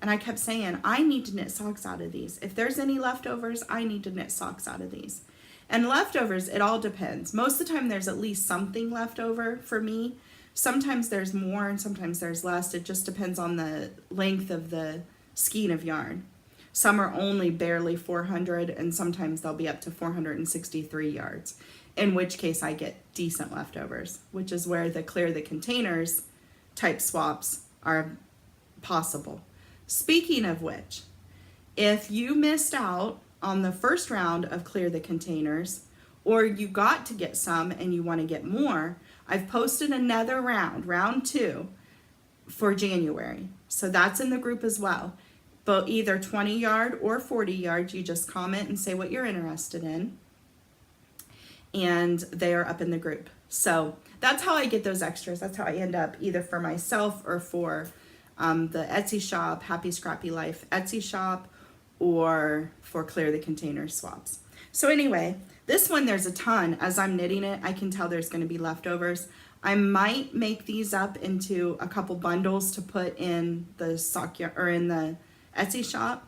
And I kept saying, I need to knit socks out of these. If there's any leftovers, I need to knit socks out of these. And leftovers, it all depends. Most of the time there's at least something left over for me. Sometimes there's more and sometimes there's less. It just depends on the length of the skein of yarn. Some are only barely 400, and sometimes they'll be up to 463 yards, in which case I get decent leftovers, which is where the clear the containers type swaps are possible. Speaking of which, if you missed out on the first round of clear the containers, or you got to get some and you want to get more, I've posted another round 2 for January. So that's in the group as well. But either 20 yard or 40 yards, you just comment and say what you're interested in, and they are up in the group. So that's how I get those extras. That's how I end up either for myself or for the Etsy shop, Happy Scrappy Life Etsy shop, or for Clear the Container swaps. So anyway, this one there's a ton. As I'm knitting it, I can tell there's going to be leftovers. I might make these up into a couple bundles to put in the sock or in the Etsy shop.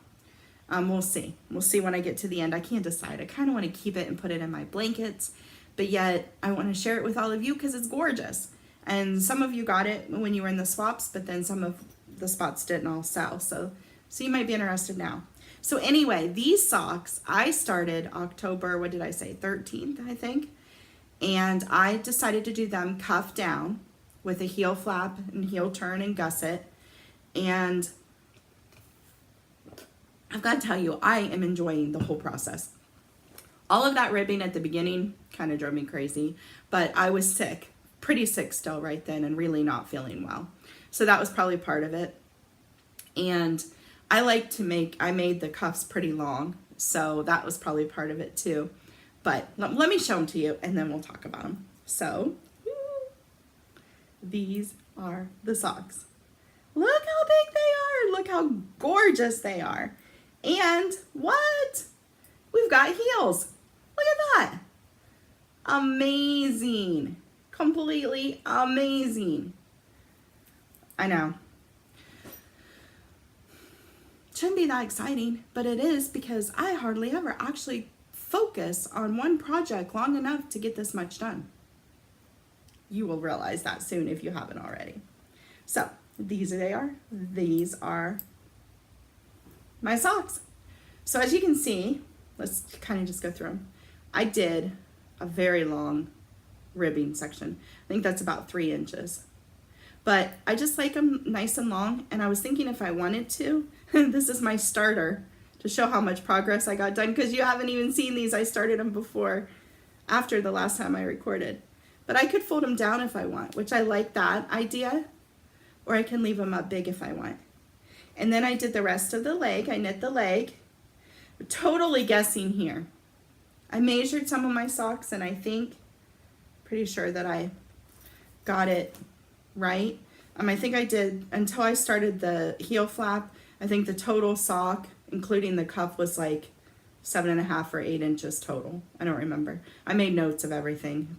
We'll see. We'll see when I get to the end. I can't decide. I kind of want to keep it and put it in my blankets, but yet I want to share it with all of you because it's gorgeous. And some of you got it when you were in the swaps, but then some of the spots didn't all sell. So you might be interested now. So anyway, these socks, I started October, 13th, I think. And I decided to do them cuff down with a heel flap and heel turn and gusset. And I've got to tell you, I am enjoying the whole process. All of that ribbing at the beginning kind of drove me crazy, but I was sick, pretty sick still right then, and really not feeling well. So that was probably part of it. And I made the cuffs pretty long, so that was probably part of it too. But let me show them to you, and then we'll talk about them. So these are the socks. Look how big they are. Look how gorgeous they are. And what? We've got heels. Look at that. Amazing. Completely amazing. I know. Shouldn't be that exciting, but it is because I hardly ever actually focus on one project long enough to get this much done. You will realize that soon if you haven't already. So these are my socks. So as you can see, let's kind of just go through them. I did a very long ribbing section. I think that's about 3 inches. But I just like them nice and long, and I was thinking if I wanted to, this is my starter to show how much progress I got done, because you haven't even seen these. I started them after the last time I recorded. But I could fold them down if I want, which I like that idea, or I can leave them up big if I want. And then I did the rest of the leg. I knit the leg. I'm totally guessing here. I measured some of my socks, and pretty sure that I got it right. I think I did, until I started the heel flap, I think the total sock, including the cuff, was like 7.5 or 8 inches total. I don't remember. I made notes of everything,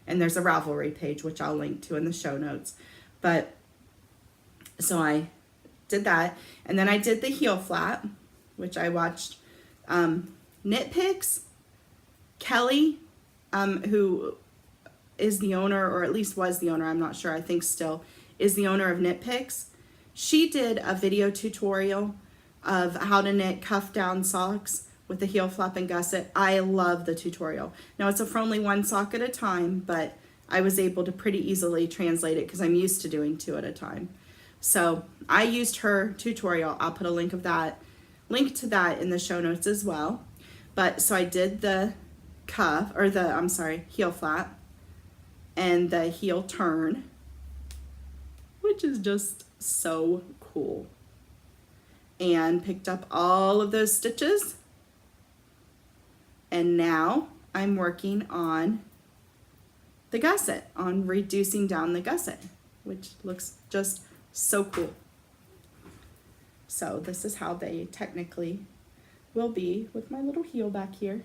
and there's a Ravelry page, which I'll link to in the show notes. But, so I did that, and then I did the heel flap, which I watched Knit Picks. Kelly, who is the owner, or at least was the owner, I'm not sure, I think still is the owner of Knit Picks. She did a video tutorial of how to knit cuff down socks with the heel flap and gusset. I love the tutorial. Now it's for only 1 sock at a time, but I was able to pretty easily translate it because I'm used to doing 2 at a time. So I used her tutorial. I'll put a link to that in the show notes as well. But so I did the heel flap and the heel turn, which is just so cool. And picked up all of those stitches. And now I'm working on the gusset, on reducing down the gusset, which looks just so cool. So this is how they technically will be with my little heel back here.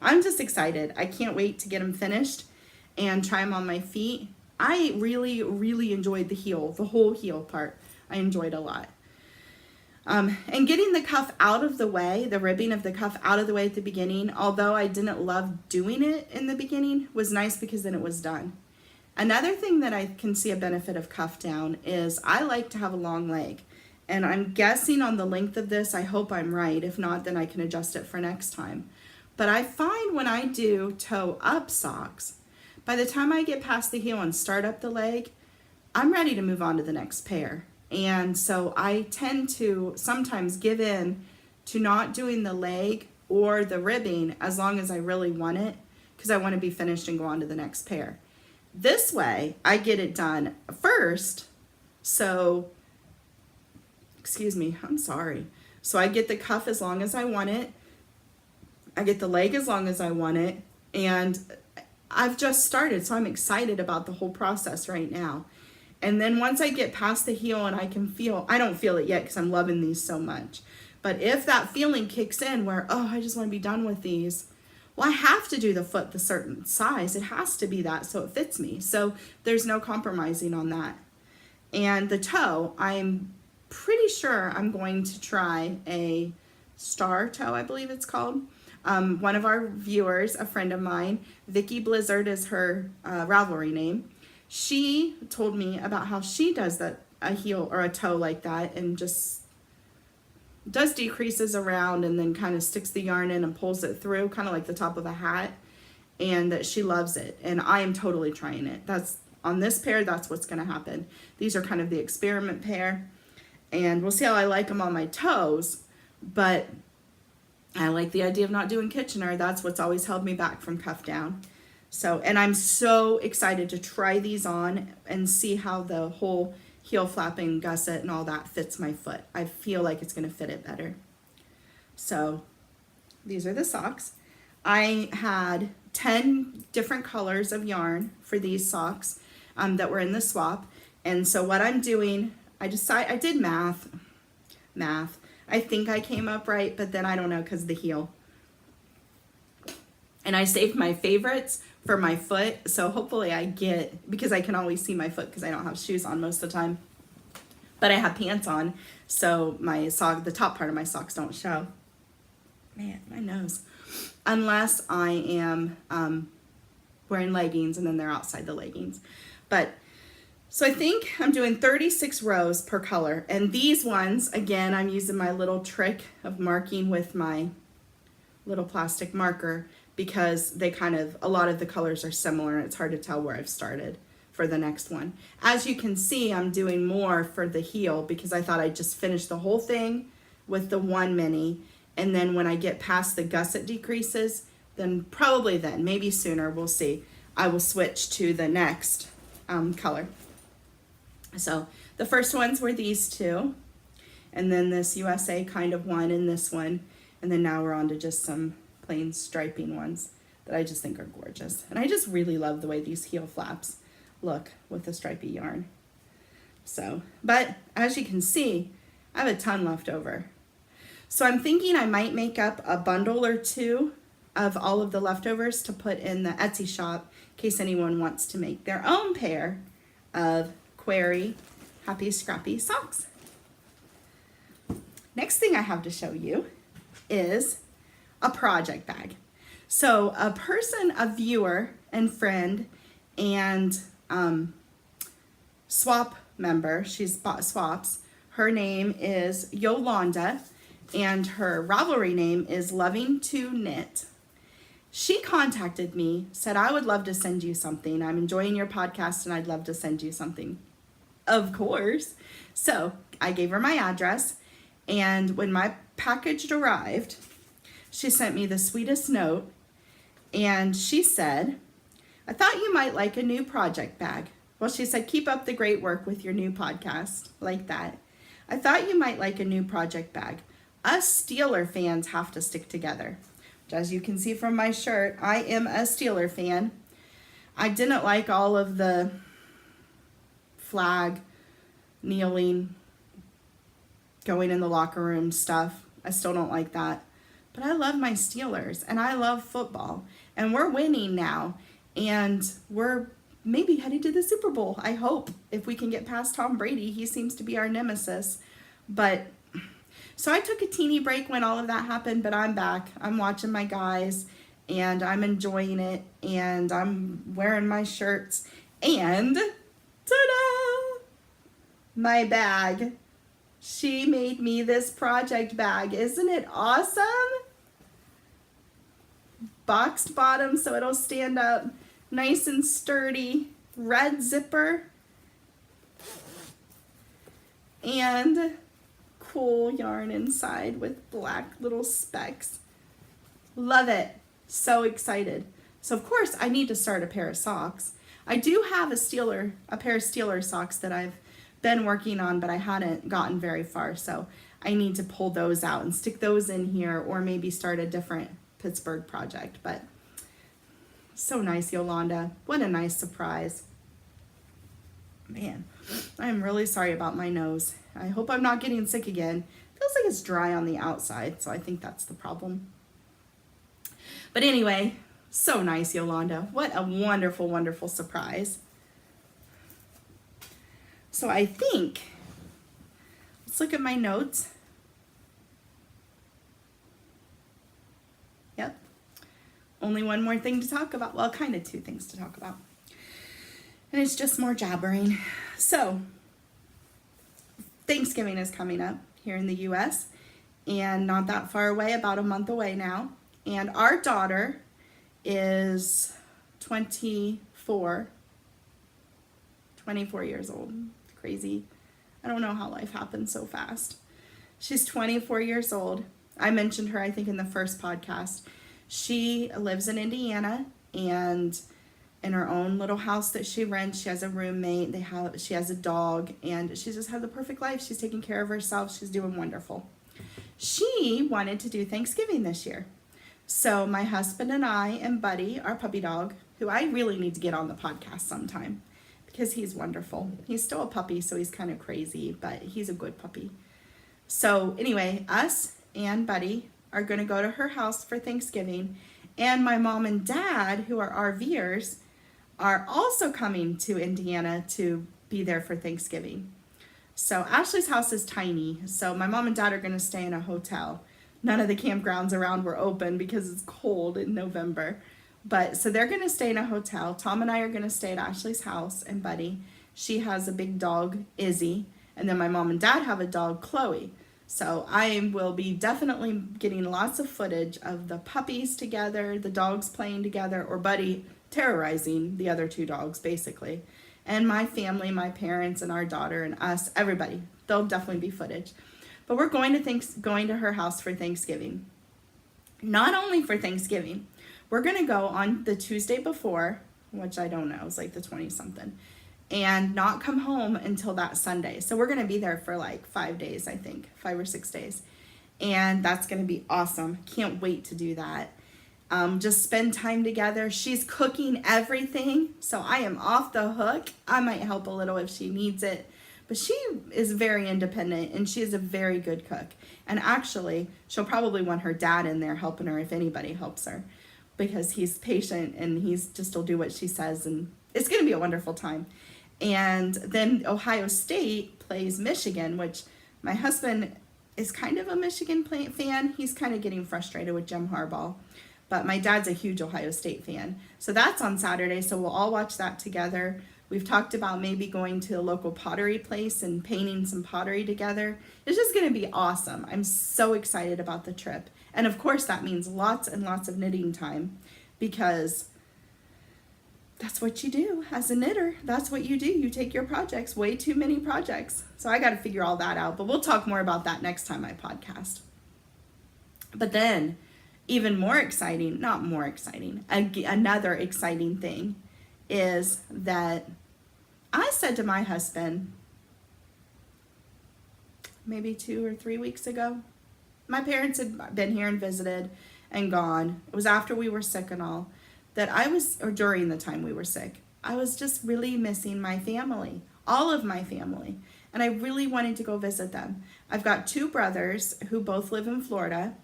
I'm just excited. I can't wait to get them finished and try them on my feet. I really, really enjoyed the whole heel part. I enjoyed a lot. And getting the cuff out of the way, the ribbing of the cuff out of the way at the beginning, although I didn't love doing it in the beginning, was nice because then it was done. Another thing that I can see a benefit of cuff down is I like to have a long leg. And I'm guessing on the length of this, I hope I'm right. If not, then I can adjust it for next time. But I find when I do toe up socks, by the time I get past the heel and start up the leg, I'm ready to move on to the next pair. And so I tend to sometimes give in to not doing the leg or the ribbing as long as I really want it, because I want to be finished and go on to the next pair. This way, I get it done first. So, So I get the cuff as long as I want it. I get the leg as long as I want it. And I've just started, so I'm excited about the whole process right now. And then once I get past the heel and I don't feel it yet because I'm loving these so much. But if that feeling kicks in where, I just want to be done with these, well, I have to do the foot the certain size. It has to be that so it fits me. So there's no compromising on that. And the toe, I'm pretty sure I'm going to try a star toe, I believe it's called. One of our viewers, a friend of mine, Vicky Blizzard is her Ravelry name. She told me about how she does a heel or a toe like that and just does decreases around and then kind of sticks the yarn in and pulls it through, kind of like the top of a hat, and that she loves it. And I am totally trying it. On this pair, that's what's going to happen. These are kind of the experiment pair, and we'll see how I like them on my toes, but I like the idea of not doing Kitchener. That's what's always held me back from cuff down. So, and I'm so excited to try these on and see how the whole heel flapping gusset and all that fits my foot. I feel like it's going to fit it better. So these are the socks. I had 10 different colors of yarn for these socks that were in the swap. And so what I'm doing, I did math. I think I came up right, but then I don't know because of the heel. And I saved my favorites for my foot, so hopefully because I can always see my foot because I don't have shoes on most of the time. But I have pants on, so the top part of my socks don't show. Man, my nose. Unless I am wearing leggings and then they're outside the leggings. But So I think I'm doing 36 rows per color. And these ones, again, I'm using my little trick of marking with my little plastic marker because they a lot of the colors are similar and it's hard to tell where I've started for the next one. As you can see, I'm doing more for the heel because I thought I'd just finish the whole thing with the 1 mini. And then when I get past the gusset decreases, then probably then, maybe sooner, we'll see, I will switch to the next color. So the first ones were these two, and then this USA kind of one and this one, and then now we're on to just some plain striping ones that I just think are gorgeous. And I just really love the way these heel flaps look with the stripy yarn. So, but as you can see, I have a ton left over. So I'm thinking I might make up a bundle or two of all of the leftovers to put in the Etsy shop in case anyone wants to make their own pair of Query Happy Scrappy socks. Next thing I have to show you is a project bag. So a viewer and friend and swap member, she's bought swaps. Her name is Yolanda and her Ravelry name is Loving to Knit. She contacted me, said, I would love to send you something. I'm enjoying your podcast and I'd love to send you something. Of course. So I gave her my address, and when my package arrived, she sent me the sweetest note, and she said, I thought you might like a new project bag. Well, she said, keep up the great work with your new podcast, like that. I thought you might like a new project bag. Us Steeler fans have to stick together. As you can see from my shirt, I am a Steeler fan. I didn't like all of the flag, kneeling, going in the locker room stuff. I still don't like that. But I love my Steelers and I love football. And we're winning now. And we're maybe headed to the Super Bowl, I hope. If we can get past Tom Brady, he seems to be our nemesis. But so I took a teeny break when all of that happened, but I'm back. I'm watching my guys and I'm enjoying it and I'm wearing my shirts and ta-da! My bag. She made me this project bag. Isn't it awesome? Boxed bottom so it'll stand up nice and sturdy. Red zipper. And cool yarn inside with black little specks. Love it. So excited. So of course I need to start a pair of socks. I do have a pair of Steeler socks that I've been working on, but I hadn't gotten very far. So I need to pull those out and stick those in here or maybe start a different Pittsburgh project. But so nice, Yolanda. What a nice surprise. Man, I'm really sorry about my nose. I hope I'm not getting sick again. Feels like it's dry on the outside, so I think that's the problem. But anyway, so nice, Yolanda. What a wonderful, wonderful surprise. So I think, let's look at my notes. Yep. Only one more thing to talk about. Well, kind of two things to talk about. And it's just more jabbering. So, Thanksgiving is coming up here in the U.S. and not that far away, about a month away now. And our daughter is 24 years old. Crazy. I don't know how life happens so fast. She's 24 years old. I mentioned her, I think, in the first podcast. She lives in Indiana, and in her own little house that she rents, she has a roommate, she has a dog, and she just had the perfect life. She's taking care of herself. She's doing wonderful. She wanted to do Thanksgiving this year. So my husband and I and Buddy, our puppy dog, who I really need to get on the podcast sometime because he's wonderful. He's still a puppy, so he's kind of crazy, but he's a good puppy. So anyway, us and Buddy are going to go to her house for Thanksgiving, and my mom and dad, who are RVers, are also coming to Indiana to be there for Thanksgiving. So Ashley's house is tiny, so my mom and dad are going to stay in a hotel. None of the campgrounds around were open because it's cold in November. But so they're going to stay in a hotel. Tom and I are going to stay at Ashley's house and Buddy. She has a big dog, Izzy, and then my mom and dad have a dog, Chloe. So I will be definitely getting lots of footage of the puppies together, the dogs playing together, or Buddy terrorizing the other two dogs, basically. And my family, my parents, and our daughter, and us, everybody. There'll definitely be footage. But we're going to her house for Thanksgiving. Not only for Thanksgiving, we're going to go on the Tuesday before, which I don't know, it's like the 20-something, and not come home until that Sunday. So we're going to be there for like 5 days, I think, 5 or 6 days. And that's going to be awesome. Can't wait to do that. Just spend time together. She's cooking everything, so I am off the hook. I might help a little if she needs it. But she is very independent, and she is a very good cook. And actually, she'll probably want her dad in there helping her if anybody helps her, because he's patient and he's just will do what she says, and it's going to be a wonderful time. And then Ohio State plays Michigan, which my husband is kind of a Michigan fan. He's kind of getting frustrated with Jim Harbaugh, but my dad's a huge Ohio State fan. So that's on Saturday, so we'll all watch that together. We've talked about maybe going to a local pottery place and painting some pottery together. It's just going to be awesome. I'm so excited about the trip. And of course, that means lots and lots of knitting time, because that's what you do as a knitter. That's what you do. You take your projects, way too many projects. So I got to figure all that out, but we'll talk more about that next time I podcast. But then, even more exciting, not more exciting, another exciting thing is that I said to my husband, maybe 2 or 3 weeks ago, my parents had been here and visited and gone. It was after we were sick and all, or during the time we were sick, I was just really missing my family, all of my family. And I really wanted to go visit them. I've got 2 brothers who both live in Florida.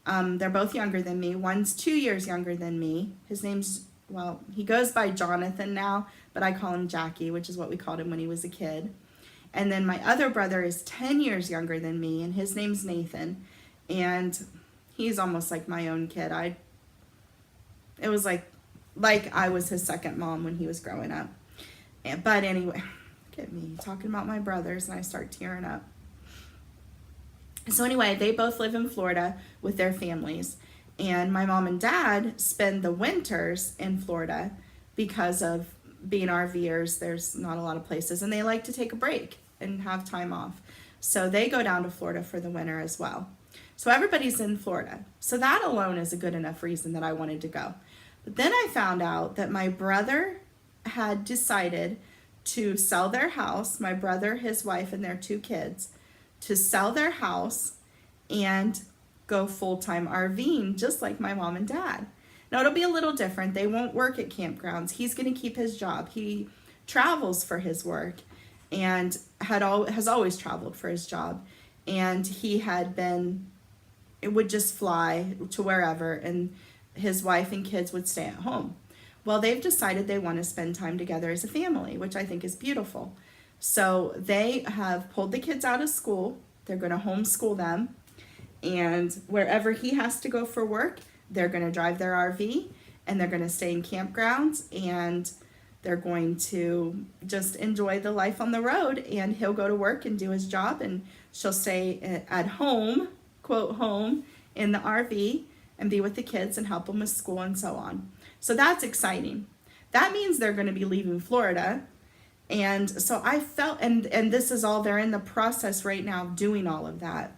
They're both younger than me. One's 2 years younger than me. His name's, he goes by Jonathan now, but I call him Jackie, which is what we called him when he was a kid. And then my other brother is 10 years younger than me, and his name's Nathan. And he's almost like my own kid. It was like I was his second mom when he was growing up. But anyway, look at me talking about my brothers, and I start tearing up. So anyway, they both live in Florida with their families. And my mom and dad spend the winters in Florida because of being RVers. There's not a lot of places, and they like to take a break and have time off. So they go down to Florida for the winter as well. So everybody's in Florida. So that alone is a good enough reason that I wanted to go. But then I found out that my brother had decided to sell their house, my brother, his wife, and their 2 kids, to sell their house and go full-time RVing, just like my mom and dad. Now, it'll be a little different. They won't work at campgrounds. He's going to keep his job. He travels for his work and has always traveled for his job. And it would just fly to wherever, and his wife and kids would stay at home. Well, they've decided they want to spend time together as a family, which I think is beautiful. So they have pulled the kids out of school. They're going to homeschool them. And wherever he has to go for work, they're going to drive their RV, and they're going to stay in campgrounds, and they're going to just enjoy the life on the road. And he'll go to work and do his job, and she'll stay at home, quote home, in the RV and be with the kids and help them with school and so on. So that's exciting. That means they're going to be leaving Florida. And so I felt, and this is all, they're in the process right now of doing all of that,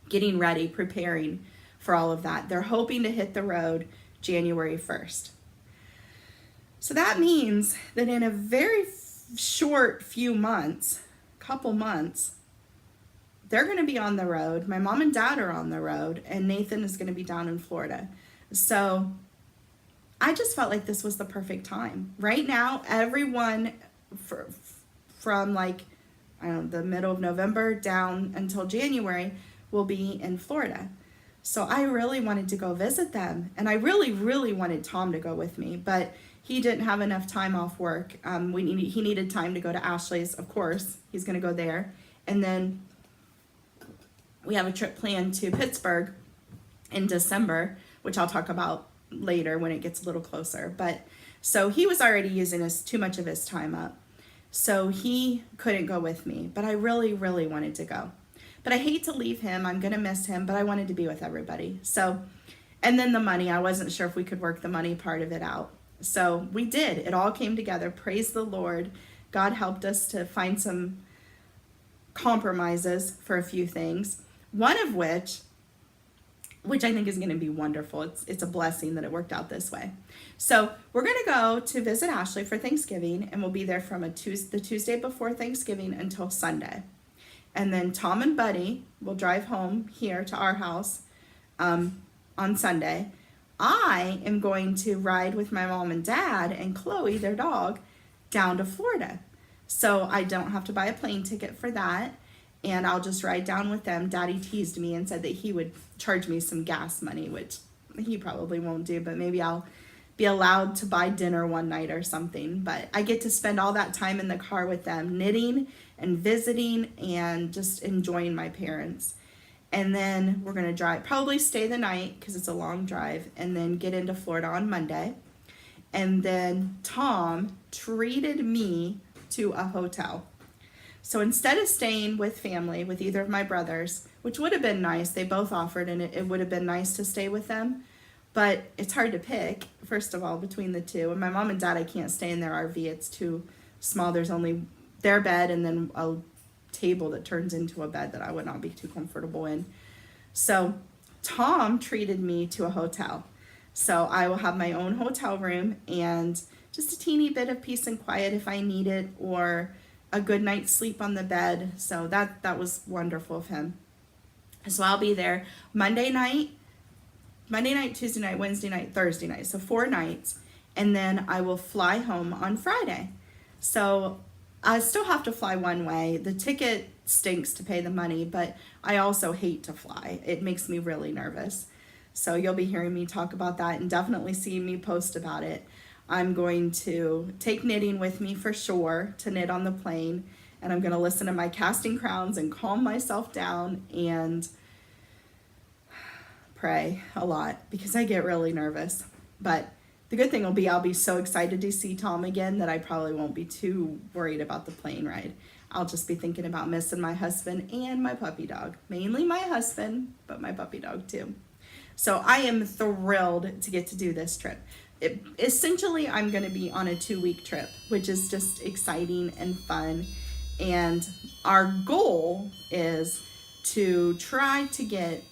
getting ready, preparing for all of that. They're hoping to hit the road January 1st. So that means that in a very short few months, couple months, they're going to be on the road. My mom and dad are on the road, and Nathan is going to be down in Florida. So I just felt like this was the perfect time. Right now, everyone from the middle of November down until January will be in Florida. So I really wanted to go visit them. And I really, really wanted Tom to go with me, but he didn't have enough time off work. He needed time to go to Ashley's, of course. He's going to go there. And then we have a trip planned to Pittsburgh in December, which I'll talk about later when it gets a little closer. But so he was already using too much of his time up. So he couldn't go with me, but I really, really wanted to go. But I hate to leave him. I'm going to miss him, but I wanted to be with everybody. So, and then the money, I wasn't sure if we could work the money part of it out. So we did. It all came together. Praise the Lord. God helped us to find some compromises for a few things. One of which I think is going to be wonderful. It's a blessing that it worked out this way. So we're going to go to visit Ashley for Thanksgiving, and we'll be there from the Tuesday before Thanksgiving until Sunday. And then Tom and Buddy will drive home here to our house on Sunday. I am going to ride with my mom and dad and Chloe, their dog, down to Florida. So I don't have to buy a plane ticket for that. And I'll just ride down with them. Daddy teased me and said that he would charge me some gas money, which he probably won't do, but maybe I'll be allowed to buy dinner one night or something. But I get to spend all that time in the car with them, knitting and visiting and just enjoying my parents. And then we're going to drive, probably stay the night because it's a long drive, and then get into Florida on Monday. And then Tom treated me to a hotel. So instead of staying with family, with either of my brothers, which would have been nice, they both offered, and it would have been nice to stay with them, but it's hard to pick, first of all, between the two. And my mom and dad, I can't stay in their RV. It's too small. There's only their bed and then a table that turns into a bed that I would not be too comfortable in. So Tom treated me to a hotel. So I will have my own hotel room and just a teeny bit of peace and quiet if I need it, or a good night's sleep on the bed. So that was wonderful of him. So I'll be there Monday night, Tuesday night, Wednesday night, Thursday night. So 4 nights. And then I will fly home on Friday. So I still have to fly one way. The ticket stinks to pay the money, but I also hate to fly. It makes me really nervous. So you'll be hearing me talk about that and definitely see me post about it. I'm going to take knitting with me for sure to knit on the plane, and I'm going to listen to my casting crowns and calm myself down and pray a lot because I get really nervous. But the good thing will be I'll be so excited to see Tom again that I probably won't be too worried about the plane ride. I'll just be thinking about missing my husband and my puppy dog. Mainly my husband, but my puppy dog too. So I am thrilled to get to do this trip. Essentially, I'm going to be on a 2-week trip, which is just exciting and fun. And our goal is to try to get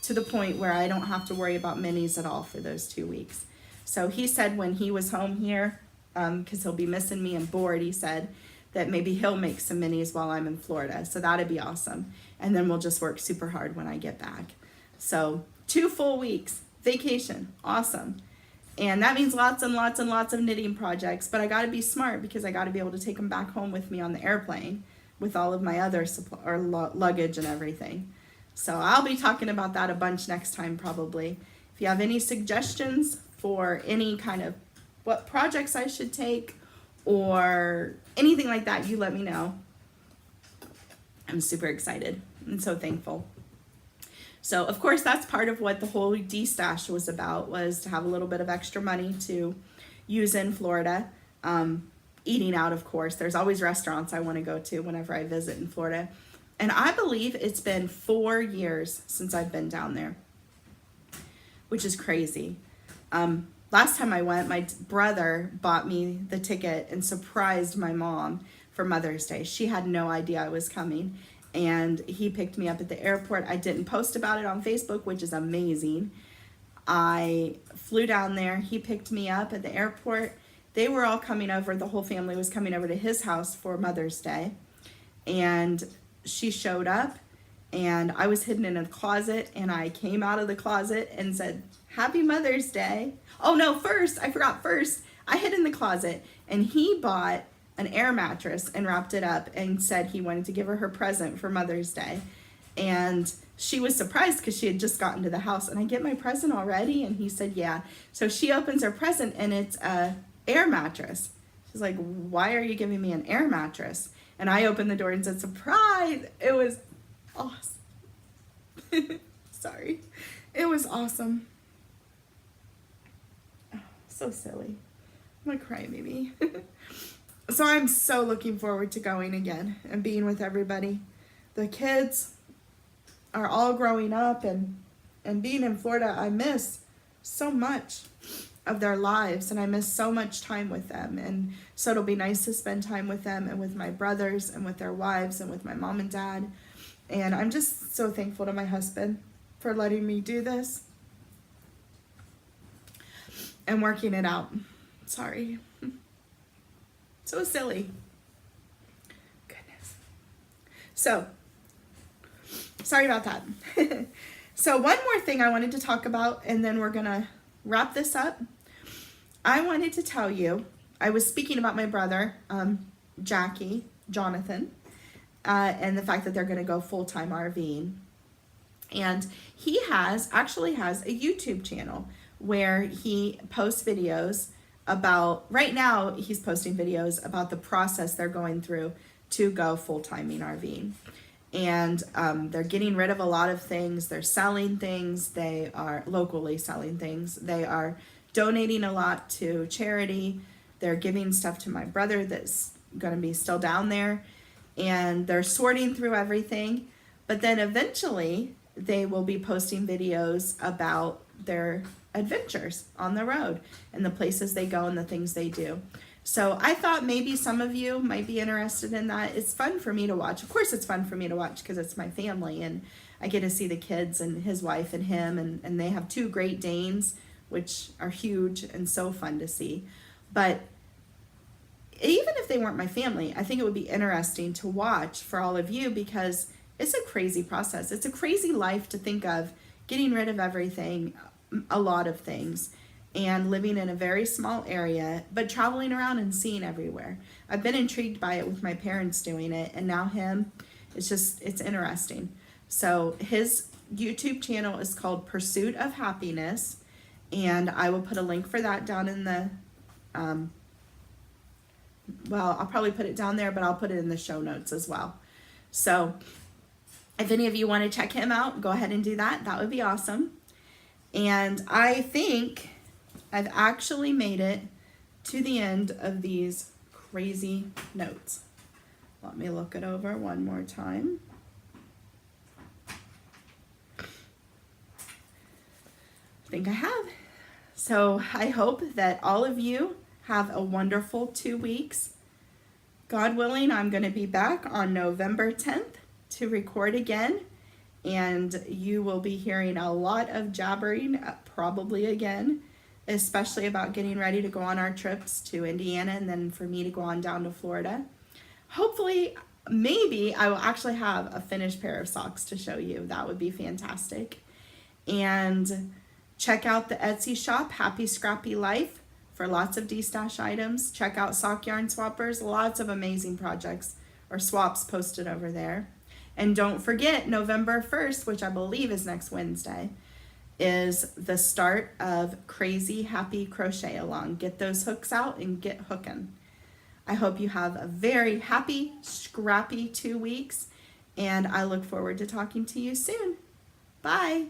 to the point where I don't have to worry about minis at all for those 2 weeks. So he said when he was home here, because he'll be missing me and bored, he said that maybe he'll make some minis while I'm in Florida. So that'd be awesome. And then we'll just work super hard when I get back. So 2 full weeks, vacation, awesome. And that means lots and lots and lots of knitting projects, but I got to be smart because I got to be able to take them back home with me on the airplane with all of my other luggage and everything. So I'll be talking about that a bunch next time probably. If you have any suggestions for any kind of what projects I should take or anything like that, you let me know. I'm super excited and so thankful. So, of course, that's part of what the whole D-Stash was about, was to have a little bit of extra money to use in Florida. Eating out, of course. There's always restaurants I want to go to whenever I visit in Florida. And I believe it's been 4 years since I've been down there, which is crazy. Last time I went, my brother bought me the ticket and surprised my mom for Mother's Day. She had no idea I was coming. And he picked me up at the airport. I didn't post about it on Facebook, which is amazing. I flew down there. He picked me up at the airport. They were all coming over. The whole family was coming over to his house for Mother's Day. And she showed up, and I was hidden in a closet, and I came out of the closet and said, "Happy Mother's Day." Oh, no, I forgot first. I hid in the closet, and he bought an air mattress and wrapped it up and said he wanted to give her present for Mother's Day. And she was surprised because she had just gotten to the house. And I get my present already? And he said, yeah. So she opens her present and it's a air mattress. She's like, why are you giving me an air mattress? And I opened the door and said, surprise. It was awesome. Sorry. It was awesome. Oh, so silly. I'm gonna cry maybe. So I'm so looking forward to going again and being with everybody. The kids are all growing up, and being in Florida, I miss so much of their lives, and I miss so much time with them. And so it'll be nice to spend time with them and with my brothers and with their wives and with my mom and dad. And I'm just so thankful to my husband for letting me do this and working it out. Sorry. So silly. Goodness. So, sorry about that. So one more thing I wanted to talk about, and then we're going to wrap this up. I wanted to tell you, I was speaking about my brother, Jonathan, and the fact that they're going to go full-time RVing. And he actually has a YouTube channel where he posts videos about, right now he's posting videos about the process they're going through to go full-time in RVing. And they're getting rid of a lot of things. They're selling things. They are locally selling things. They are donating a lot to charity. They're giving stuff to my brother that's going to be still down there. And they're sorting through everything. But then eventually they will be posting videos about their adventures on the road and the places they go and the things they do. So I thought maybe some of you might be interested in that. It's fun for me to watch. Of course it's fun for me to watch because it's my family, and I get to see the kids and his wife and him, and they have 2 Great Danes, which are huge and so fun to see. But even if they weren't my family, I think it would be interesting to watch for all of you, because it's a crazy process. It's a crazy life to think of, getting rid of everything, a lot of things, and living in a very small area, but traveling around and seeing everywhere. I've been intrigued by it with my parents doing it, and now him. It's interesting. So his YouTube channel is called Pursuit of Happiness, and I will put a link for that down in the, well, I'll probably put it down there, but I'll put it in the show notes as well. So if any of you want to check him out, go ahead and do that. That would be awesome. And I think I've actually made it to the end of these crazy notes. Let me look it over one more time. I think I have. So I hope that all of you have a wonderful 2 weeks. God willing, I'm going to be back on November 10th to record again. And you will be hearing a lot of jabbering, probably again, especially about getting ready to go on our trips to Indiana and then for me to go on down to Florida. Hopefully, maybe I will actually have a finished pair of socks to show you. That would be fantastic. And check out the Etsy shop, Happy Scrappy Life, for lots of D-stash items. Check out Sock Yarn Swappers, lots of amazing projects or swaps posted over there. And don't forget, November 1st, which I believe is next Wednesday, is the start of Crazy Happy Crochet Along. Get those hooks out and get hooking. I hope you have a very happy, scrappy 2 weeks, and I look forward to talking to you soon. Bye.